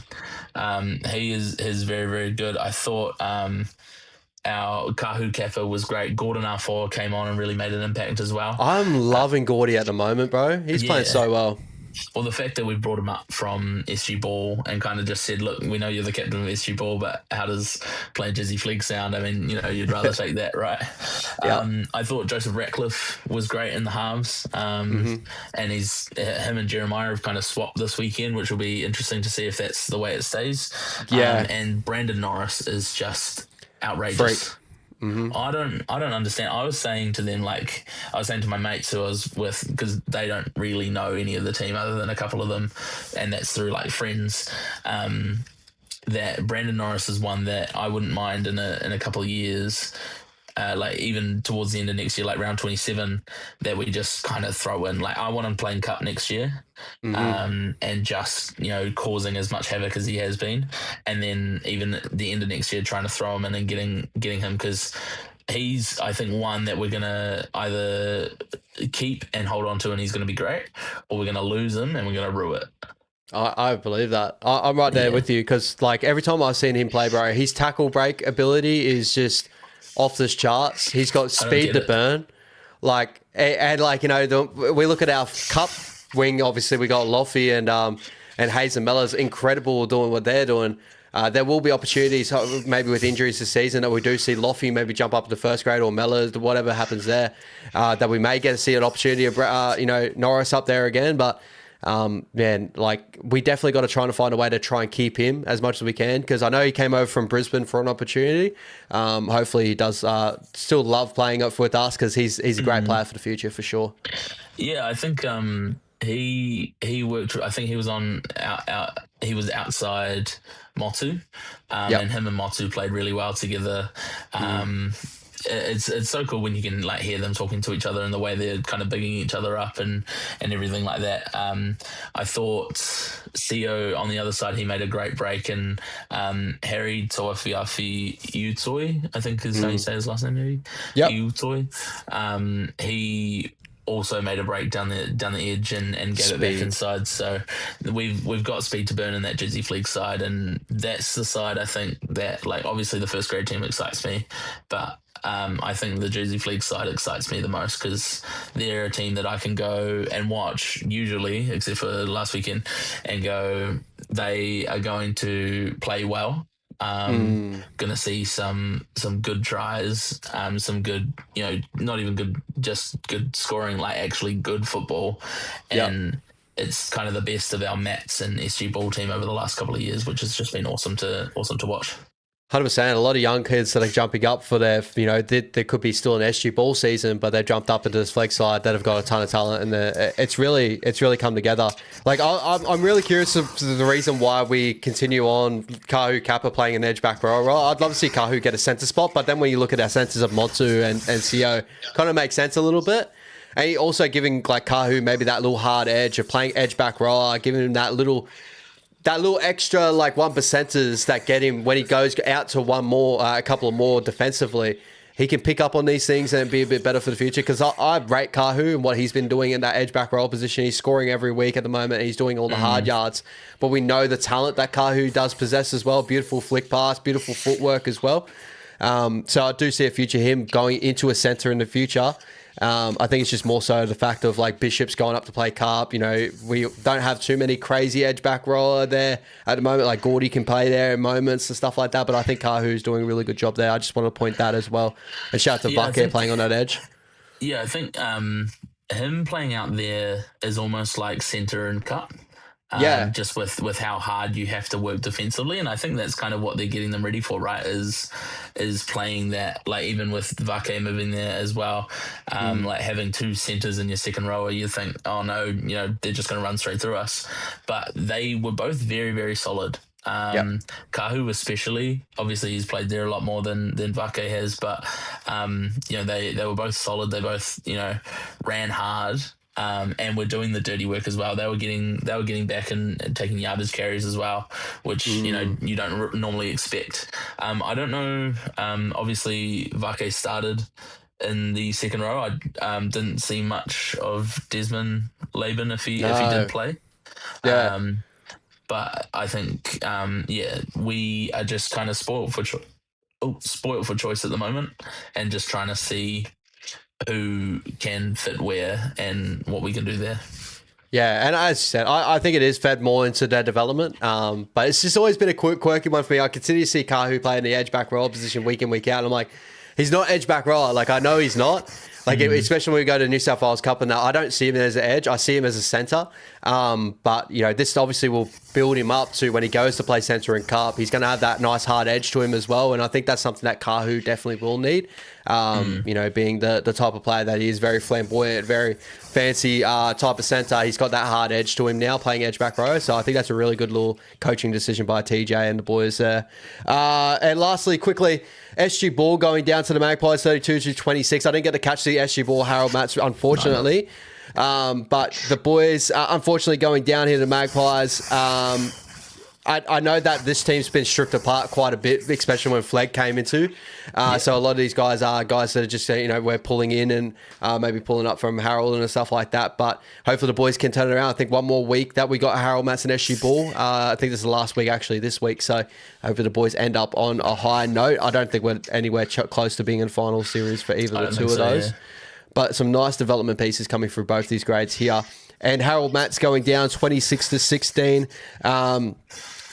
He is very, very good. I thought our Kahu Kappa was great. Gordon R4 came on and really made an impact as well. I'm loving Gordy at the moment, bro. He's playing so well. Well, the fact that we brought him up from SG Ball and kind of just said, look, we know you're the captain of SG Ball, but how does playing Jizzy Flegg sound? I mean, you'd rather take that, right? I thought Joseph Ratcliffe was great in the halves. And him and Jeremiah have kind of swapped this weekend, which will be interesting to see if that's the way it stays. And Brandon Norris is just outrageous. Freak. I don't understand. I was saying to them, I was saying to my mates who I was with, because they don't really know any of the team other than a couple of them, and that's through friends, that Brandon Norris is one that I wouldn't mind in a couple of years, even towards the end of next year, round 27, that we just kind of throw in. I want him playing Cup next year, and just causing as much havoc as he has been, and then even at the end of next year trying to throw him in and getting him, because he's, I think, one that we're gonna either keep and hold on to and he's gonna be great, or we're gonna lose him and we're gonna rue it. I believe that. I'm right there with you, because every time I've seen him play, bro, his tackle break ability is just off this charts. He's got speed to burn. We look at our Cup wing, obviously we got Loffy and Hayes and Mellors, incredible doing what they're doing. There will be opportunities, maybe with injuries this season, that we do see Loffy maybe jump up to first grade, or Mellors, whatever happens there, that we may get to see an opportunity of Norris up there again. But we definitely got to try and find a way to try and keep him as much as we can, because I know he came over from Brisbane for an opportunity. Hopefully he does still love playing up with us, because he's a great player for the future for sure. Yeah, I think he worked. I think he was on he was outside Motu, and him and Motu played really well together. It's so cool when you can hear them talking to each other and the way they're kind of bigging each other up and everything like that. I thought Sio on the other side, he made a great break, and Harry Toafiafi Utoi, I think is how you say his last name, maybe. Utoi. He also made a break down the edge and gave it back inside. So we've got speed to burn in that Jizzy Flegg side, and that's the side I think that obviously the first grade team excites me, but I think the Jersey Flegg side excites me the most, because they're a team that I can go and watch, usually, except for last weekend, and go, they are going to play well. Going to see some good tries, some good, not even good, just good scoring, actually good football. And it's kind of the best of our Mats and SG Ball team over the last couple of years, which has just been awesome to watch. 100%. A lot of young kids that are jumping up for their, there could be still an SG Ball season, but they've jumped up into this Flegg side that have got a ton of talent, and it's really come together. I'm really curious of the reason why we continue on Kahu Kappa playing an edge back row. I'd love to see Kahu get a centre spot, but then when you look at our centres of Motsu and Sio, kind of makes sense a little bit. And also giving Kahu maybe that little hard edge of playing edge back row, giving him that little extra 1%ers that get him when he goes out to a couple of more defensively. He can pick up on these things and be a bit better for the future, because I rate Kahu and what he's been doing in that edge back role position. He's scoring every week at the moment. He's doing all the hard yards, but we know the talent that Kahu does possess as well. Beautiful flick pass, beautiful footwork as well. So I do see a future him going into a centre in the future. I think it's just more so the fact of Bishop's going up to play Carp. We don't have too many crazy edge back roller there at the moment. Gordy can play there in moments and stuff like that, but I think Kahu's doing a really good job there. I just want to point that as well. And shout out to Bucket playing on that edge. Yeah, I think him playing out there is almost like centre and Cup. Just with how hard you have to work defensively, and I think that's kind of what they're getting them ready for, right? Is playing that, even with Vake moving there as well, having two centres in your second rower, you think, oh no, they're just going to run straight through us. But they were both very, very solid. Kahu especially. Obviously, he's played there a lot more than Vake has, but they were both solid. They both ran hard. And were doing the dirty work as well. They were getting back and taking yardage carries as well, which you don't normally expect. I don't know. Obviously, Vake started in the second row. I didn't see much of Desmond Laban if he did play. Yeah. But I think we are just kind of spoiled for choice at the moment, and just trying to see who can fit where and what we can do there. Yeah, and as I said, I think it is fed more into their development. But it's just always been a quirky one for me. I continue to see Kahu play in the edge back roller position week in, week out. And I'm like, he's not edge back roller. Like, I know he's not. Like, especially when we go to New South Wales Cup and that, I don't see him as an edge. I see him as a centre. But, this obviously will build him up to when he goes to play centre in Cup. He's going to have that nice hard edge to him as well. And I think that's something that Kahu definitely will need. Being the type of player that he is, very flamboyant, very fancy type of centre. He's got that hard edge to him now, playing edge back row. So I think that's a really good little coaching decision by TJ and the boys there. And lastly, quickly, SG Ball going down to the Magpies, 32-26. I didn't get to catch the SG Ball Harold match, unfortunately. But the boys, unfortunately, going down here to the Magpies. I know that this team's been stripped apart quite a bit, especially when Flegg came into. So a lot of these guys are guys that are just, we're pulling in and maybe pulling up from Harold and stuff like that. But hopefully the boys can turn it around. I think one more week that we got Harold, Mats and SG Ball. I think this is the last week, actually, this week. So hopefully the boys end up on a high note. I don't think we're anywhere close to being in final series for either of the two of those. Yeah. But some nice development pieces coming through both these grades here. And Harold Mats going down 26-16.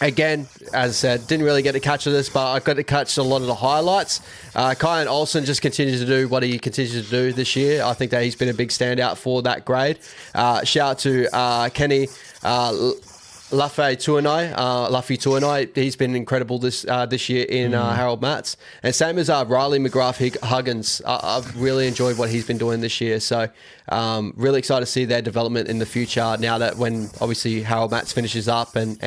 Again, as I said, didn't really get to catch this, but I got to catch a lot of the highlights. Kyan Olsen just continues to do what he continues to do this year. I think that he's been a big standout for that grade. Shout out to Kenny Laffy Tuanai. He's been incredible this year in Harold Mats. And same as Riley McGrath Huggins. I've really enjoyed what he's been doing this year. So really excited to see their development in the future now that when obviously Harold Mats finishes up and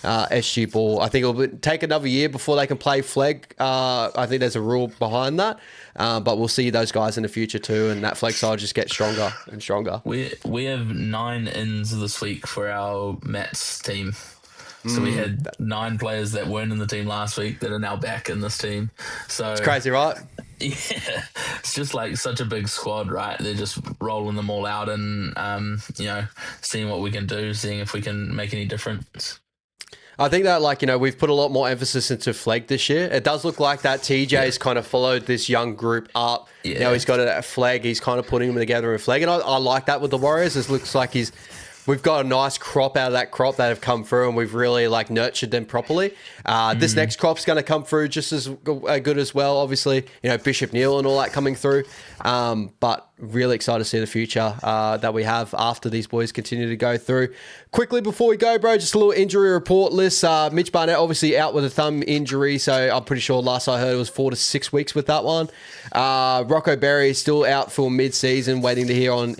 SG Ball. I think it'll take another year before they can play Flegg. I think there's a rule behind that. But we'll see those guys in the future too, and that Flegg side just gets stronger and stronger. We have 9 ins this week for our Mats team. So we had 9 players that weren't in the team last week that are now back in this team. So it's crazy, right? Yeah, it's just like such a big squad, right? They're just rolling them all out and seeing what we can do, seeing if we can make any difference. I think that, we've put a lot more emphasis into Flegg this year. It does look like that TJ's kind of followed this young group up. Yeah. Now he's got a Flegg. He's kind of putting them together in Flegg. And I like that with the Warriors. It looks like we've got a nice crop out of that crop that have come through, and we've really nurtured them properly. This next crop's going to come through just as good as well. Obviously, Bishop Neal and all that coming through. But really excited to see the future that we have after these boys continue to go through. Quickly before we go, bro, just a little injury report list. Mitch Barnett obviously out with a thumb injury, so I'm pretty sure last I heard it was 4 to 6 weeks with that one. Rocco Berry is still out for mid-season, waiting to hear on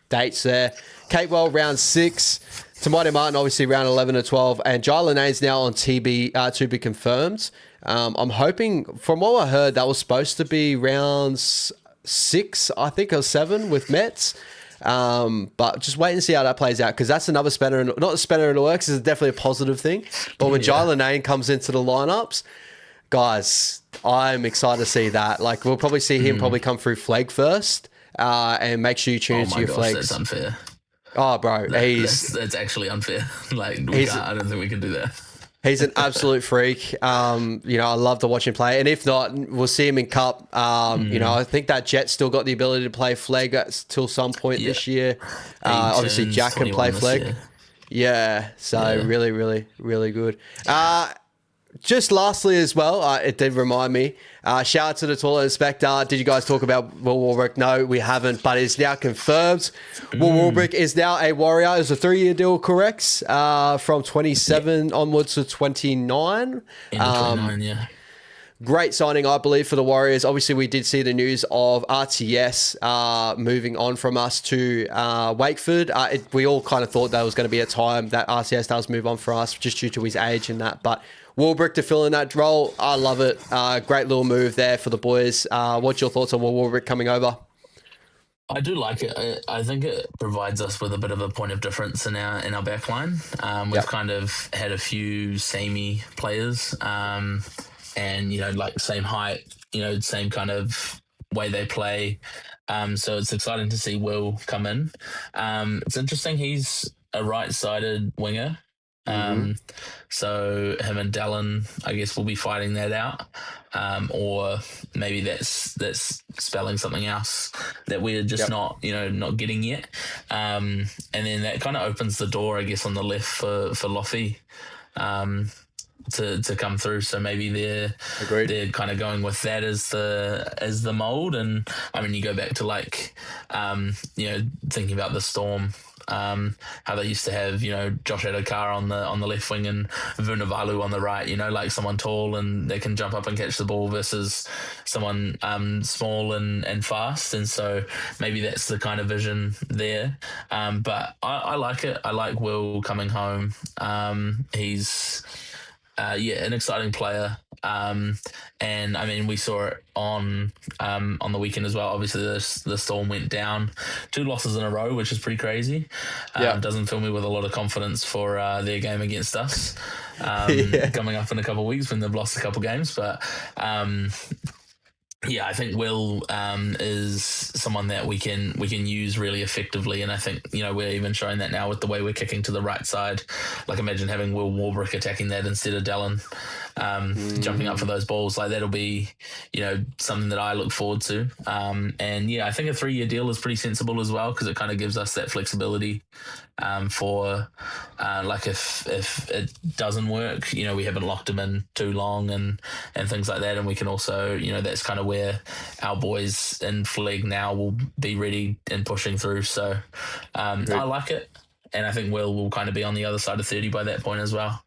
dates there. Catewell, round 6. Tamati Martin, obviously, round 11 to 12. And Jai Linnaeus now on to be confirmed. I'm hoping, from what I heard, that was supposed to be round 6, I think, or 7 with Mets. But just wait and see how that plays out, because that's another spanner. Not a spanner in the works, it's definitely a positive thing. But when Jai Linnaeus comes into the lineups, guys, I'm excited to see that. We'll probably see him probably come through Flegg first. And make sure you tune into your Fleggs. That's unfair. Oh, bro, that's actually unfair. I don't think we can do that. He's an absolute freak. I love to watch him play. And if not, we'll see him in Cup. I think that Jet's still got the ability to play Flegg till some point this year. Obviously, Jack can play Flegg. Yeah, so really, really, really good. Just lastly as well, it did remind me, shout out to the toilet inspector. Did you guys talk about Will Warbrick? No, we haven't, but it's now confirmed. Will Warbrick is now a Warrior. It's a 3-year deal, correct? From 27 onwards to 29. 29, yeah. great signing, I believe, for the Warriors. Obviously, we did see the news of RTS moving on from us to Wakeford. We all kind of thought that was going to be a time that RTS does move on for us just due to his age and that. But Warbrick to fill in that role, I love it. Great little move there for the boys. What's your thoughts on Warbrick coming over? I do like it. I think it provides us with a bit of a point of difference in our back line. We've kind of had a few samey players, and like same height, same kind of way they play. So it's exciting to see Will come in. It's interesting. He's a right-sided winger. So him and Dallin, I guess, will be fighting that out, or maybe that's spelling something else that we're just not getting yet. And then that kind of opens the door, I guess, on the left for Loffy to come through. So maybe they're kind of going with that as the mold. And I mean, you go back to thinking about the Storm. How they used to have, Josh Adokar on the left wing and Vunivalu on the right, like someone tall and they can jump up and catch the ball versus someone small and fast. And so maybe that's the kind of vision there. But I like it. I like Will coming home. He's an exciting player. And I mean, we saw it on the weekend as well. Obviously, the Storm went down 2 losses in a row, which is pretty crazy. Doesn't fill me with a lot of confidence for their game against us coming up in a couple of weeks when they've lost a couple of games. But I think Will is someone that we can use really effectively, and I think we're even showing that now with the way we're kicking to the right side. Like, imagine having Will Warbrick attacking that instead of Dallin jumping up for those balls. Like, that'll be something that I look forward to. And I think a 3-year deal is pretty sensible as well, because it kind of gives us that flexibility for if it doesn't work, we haven't locked him in too long and things like that, and we can also that's kind of where our boys in Flegg now will be ready and pushing through. So I like it, and I think will kind of be on the other side of 30 by that point as well.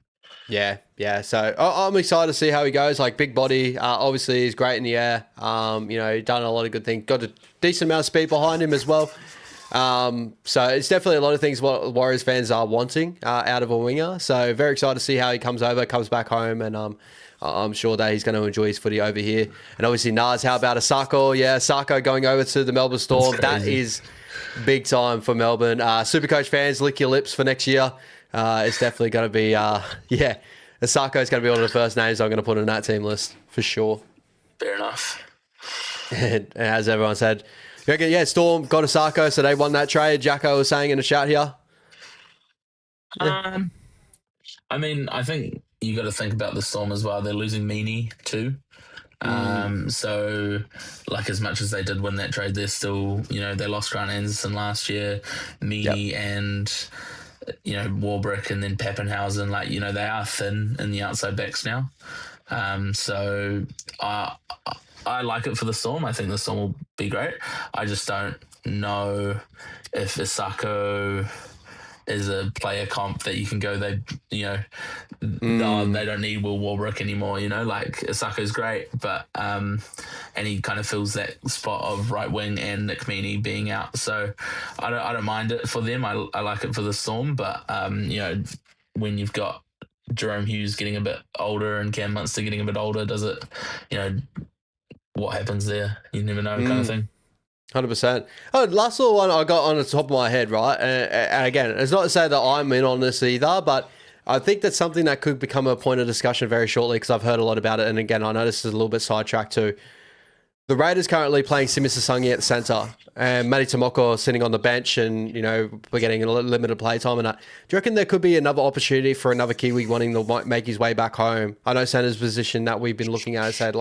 Yeah. So I'm excited to see how he goes. Like, big body, obviously he's great in the air. Done a lot of good things. Got a decent amount of speed behind him as well. So it's definitely a lot of things what Warriors fans are wanting out of a winger. So very excited to see how he comes back home, and I'm sure that he's going to enjoy his footy over here. And obviously, Nars, how about Asako? Yeah, Asako going over to the Melbourne Storm. That is big time for Melbourne. Supercoach fans, lick your lips for next year. It's definitely going to be, Asako is going to be one of the first names I'm going to put on that team list for sure. Fair enough. And as everyone said, you reckon, Storm got Asako, so they won that trade. Jacko was saying in the chat here. I mean, I think you got to think about the Storm as well. They're losing Meany too. So, like, as much as they did win that trade, they're still, they lost Grant Anderson last year, Meany and, Warbrick, and then Pappenhausen. Like, they are thin in the outside backs now. So I like it for the Storm. I think the Storm will be great. I just don't know if Asako is a player comp that you can go, they don't need Will Warbrick anymore, like Asako's great, but and he kind of fills that spot of right wing and Nick Meany being out. So I don't mind it for them. I like it for the Storm, but when you've got Jerome Hughes getting a bit older and Cam Munster getting a bit older, does it, what happens there? You never know, kind of thing. 100%. Oh, last little one I got on the top of my head, right? And again, it's not to say that I'm in on this either, but I think that's something that could become a point of discussion very shortly, because I've heard a lot about it. And again, I know this is a little bit sidetracked too. The Raiders currently playing Simi Sasangi at the centre, and Matty Tomoko sitting on the bench, and we're getting a limited play time and that. Do you reckon there could be another opportunity for another Kiwi wanting to make his way back home? I know centre's position that we've been looking at, said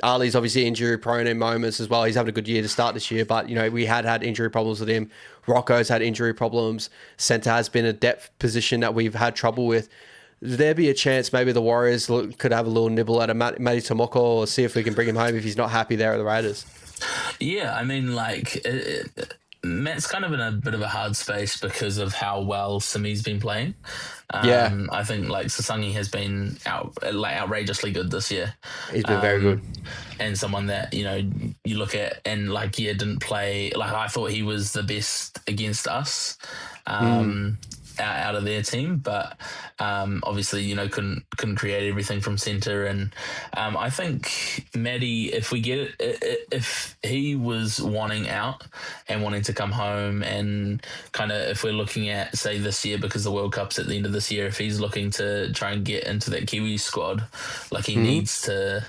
Ali's obviously injury prone in moments as well. He's having a good year to start this year, but we had injury problems with him. Rocco's had injury problems. Centre has been a depth position that we've had trouble with. Would there be a chance maybe the Warriors could have a little nibble at a Matty Tomoko, or see if we can bring him home if he's not happy there at the Raiders? Yeah, I mean, Matt's kind of in a bit of a hard space because of how well Simi's been playing. I think like Sasangi has been outrageously good this year. He's been very good. And someone that, you look at and like, didn't play. Like, I thought he was the best against us. Out of their team, but obviously couldn't create everything from center. And I think Maddie, if he was wanting out and wanting to come home, and kind of if we're looking at say this year, because the World Cup's at the end of this year, if he's looking to try and get into that Kiwi squad, like he needs to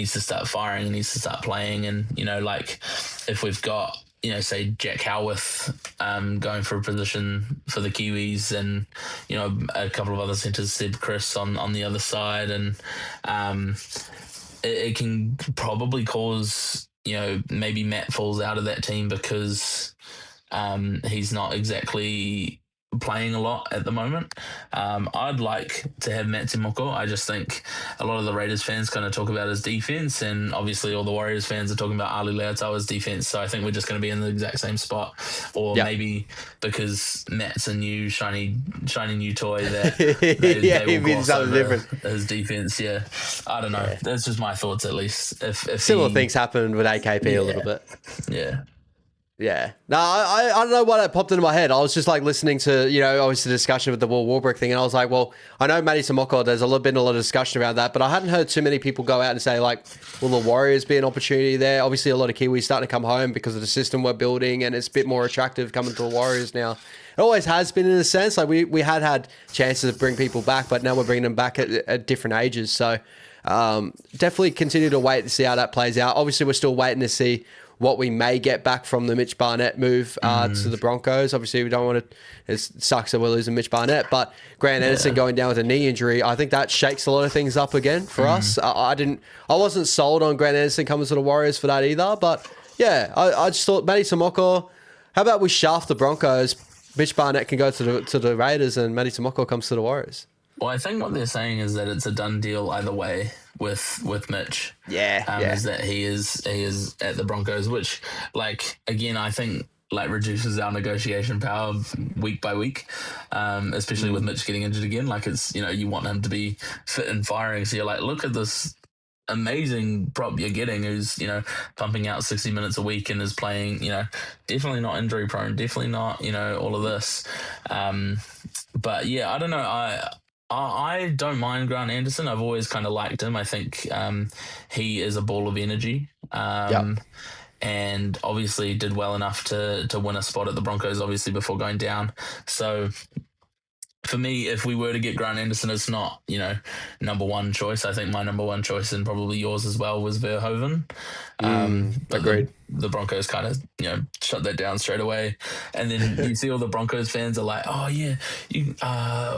start firing, he needs to start playing. And like if we've got say Jack Howarth going for a position for the Kiwis, and a couple of other centres, Seb Chris on the other side, and it can probably cause maybe Matt falls out of that team because he's not exactly playing a lot at the moment. I'd like to have Matt Timoko. I just think a lot of the Raiders fans kind of talk about his defense, and obviously all the Warriors fans are talking about Ali Leotao's defense. So I think we're just going to be in the exact same spot, or maybe because Matt's a new shiny new toy that they will gloss over different. His defense. Yeah, I don't know. That's just my thoughts, at least. If similar things happened with AKP a little bit. Yeah. Yeah. No, I don't know why that popped into my head. I was just like listening to, obviously the discussion with the Warbrick thing, and I was like, well, I know Matty Samoko, there's been a lot of discussion about that, but I hadn't heard too many people go out and say like, will the Warriors be an opportunity there? Obviously a lot of Kiwis starting to come home because of the system we're building, and it's a bit more attractive coming to the Warriors now. It always has been in a sense. Like we had chances to bring people back, but now we're bringing them back at different ages. So definitely continue to wait to see how that plays out. Obviously we're still waiting to see what we may get back from the Mitch Barnett move to the Broncos. Obviously, we don't want to. It sucks that we're losing Mitch Barnett, but Grant Anderson going down with a knee injury, I think that shakes a lot of things up again for us. I wasn't sold on Grant Anderson coming to the Warriors for that either, but yeah, I just thought Matty Samoko. How about we shaft the Broncos? Mitch Barnett can go to the Raiders, and Matty Samoko comes to the Warriors. Well, I think what they're saying is that it's a done deal either way with Mitch. Is that he is at the Broncos, which, like, again, I think like reduces our negotiation power week by week, especially with Mitch getting injured again. Like, it's you want him to be fit and firing, so you're like, look at this amazing prop you're getting, who's pumping out 60 minutes a week and is playing, definitely not injury prone, definitely not all of this, but yeah, I don't know. I don't mind Grant Anderson. I've always kind of liked him. I think he is a ball of energy. And obviously did well enough to win a spot at the Broncos, obviously, before going down. So for me, if we were to get Grant Anderson, it's not, number one choice. I think my number one choice, and probably yours as well, was Verhoeven. Agreed. The Broncos kind of, shut that down straight away. And then you see all the Broncos fans are like, oh, yeah,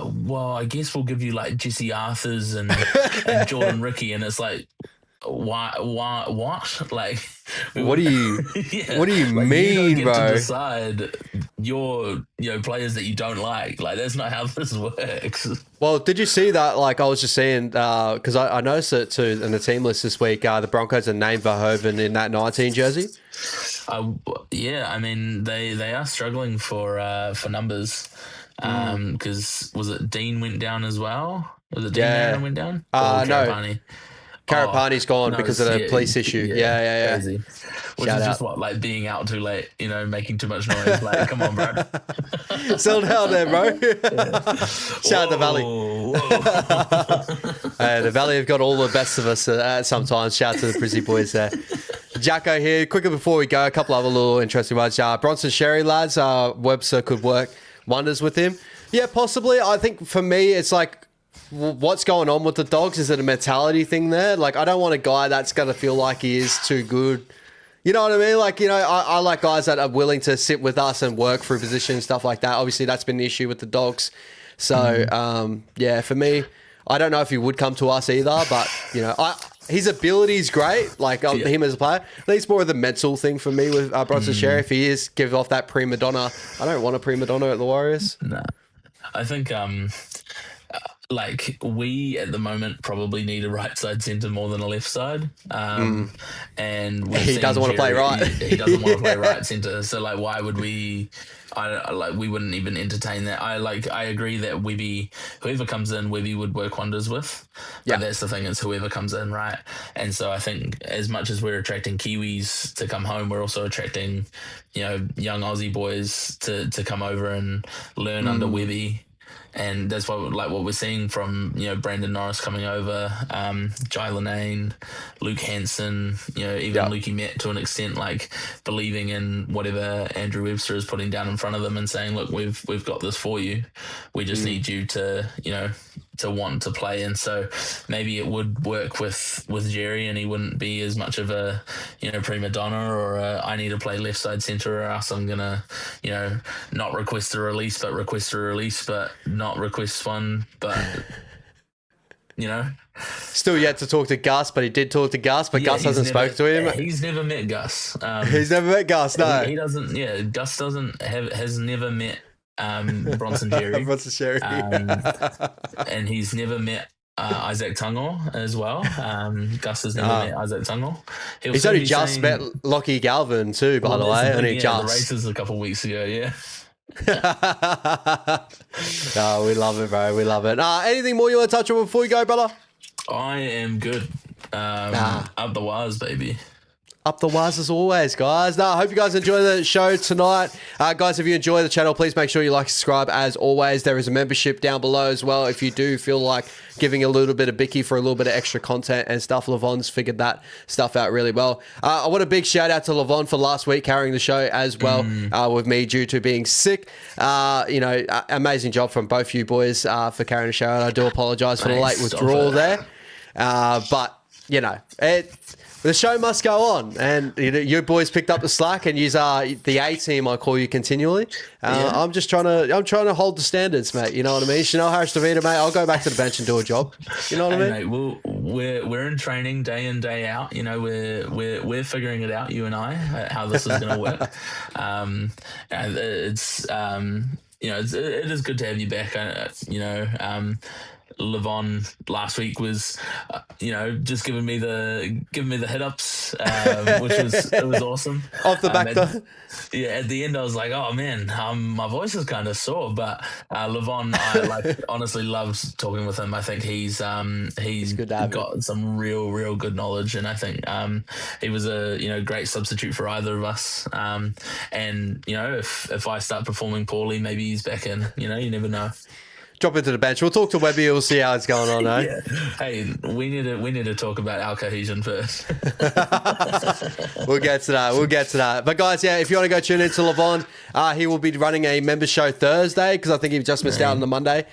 well, I guess we'll give you like Jesse Arthurs and Jordan Ricky. And it's like, why what like what do you what do you like, mean, you don't get bro? To decide your players that you don't like that's not how this works. Well, did you see that? Like, I was just saying, because I noticed it too in the team list this week, the Broncos are named Verhoeven in that 19 jersey. Yeah, I mean they are struggling for numbers, because was it Dean went down as well? Was it Dean Aaron went down? No. Karapani's gone because of the police issue. Yeah. Crazy. Which is just like being out too late, making too much noise. Like, come on, bro. Settle down there, bro. Shout out the Valley. The Valley have got all the best of us sometimes. Shout out to the Brizzy boys there. Jacko here. Quicker before we go, a couple other little interesting ones. Bronson Sherry, lads. Webster could work wonders with him. Yeah, possibly. I think for me, it's like, what's going on with the Dogs? Is it a mentality thing there? Like, I don't want a guy that's going to feel like he is too good. You know what I mean? Like, I like guys that are willing to sit with us and work through position, stuff like that. Obviously, that's been the issue with the Dogs. So, for me, I don't know if he would come to us either, but, his ability is great, like him as a player. I think it's more of the mental thing for me with Bronson Sherry. If he is, give off that prima donna. I don't want a prima donna at the Warriors. No. I think... like we at the moment probably need a right side centre more than a left side. And he doesn't want to play right. He doesn't want to play right centre. So like, why would we? We wouldn't even entertain that. I agree that whoever comes in, Webby would work wonders with. But that's the thing, is whoever comes in, right? And so I think as much as we're attracting Kiwis to come home, we're also attracting, young Aussie boys to come over and learn under Webby. And that's what we're seeing from, Brandon Norris coming over, Jai Lanane, Luke Hansen, even Lukey Met to an extent, like believing in whatever Andrew Webster is putting down in front of them and saying, look, we've got this for you. We just need you to, to want to play. And so maybe it would work with Jerry, and he wouldn't be as much of a, prima donna or I need to play left side centre or else I'm going to, not request a release, but request a release, but not request one, but, Still yet to talk to Gus, but he did talk to Gus, but Gus hasn't spoken to him. He's never met Gus. He's never met Gus, no. He doesn't, Gus has never met Bronson Jerry. Bronson Jerry. And he's never met Isaac Tungo as well. Gus has never met Isaac Tungo. He's only just met Lockie Galvin too, by the way. Only just. The races a couple of weeks ago, yeah. No, we love it, bro. We love it. Anything more you want to touch on before we go, brother? I am good. Up the wires, baby. Up the wires as always, guys. I hope you guys enjoy the show tonight. Guys, if you enjoy the channel, please make sure you like and subscribe as always. There is a membership down below as well if you do feel like giving a little bit of Bicky for a little bit of extra content and stuff. Levon's figured that stuff out really well. I want a big shout out to Levon for last week carrying the show as well with me due to being sick. Amazing job from both you boys for carrying the show, and I do apologise for the late withdrawal there. But, the show must go on, and you boys picked up the slack, and you are the A team. I call you continually. I'm just trying to hold the standards, mate. You know what I mean? Chanel Harris Davida, mate. I'll go back to the bench and do a job. You know what I mean? Mate, we're in training day in day out. We're figuring it out. You and I, how this is going to work. And it's it is good to have you back. Levon last week was, just giving me the hit ups, which was awesome. Off the back though. Yeah, at the end I was like, oh man, my voice is kind of sore. But Levon, I honestly loved talking with him. I think he's good to have got some real good knowledge, and I think he was a great substitute for either of us. And if I start performing poorly, maybe he's back in. You never know. Drop into the bench. We'll talk to Webby. We'll see how it's going on, eh? Yeah. Hey, we need to talk about our cohesion first. We'll get to that. But guys, if you want to go tune into Levon, he will be running a member show Thursday because I think he just missed out on the Monday.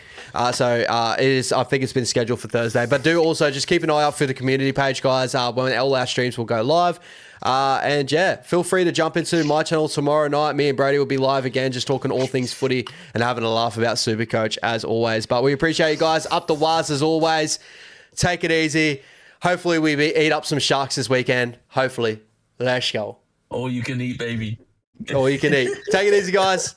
So it is. I think it's been scheduled for Thursday. But do also just keep an eye out for the community page, guys. When all our streams will go live. Feel free to jump into my channel tomorrow night. Me and Brady will be live again, just talking all things footy and having a laugh about Supercoach as always. But we appreciate you guys. Up the wires as always. Take it easy. Hopefully we eat up some sharks this weekend. Hopefully. Let's go. All you can eat, baby. All you can eat. Take it easy, guys.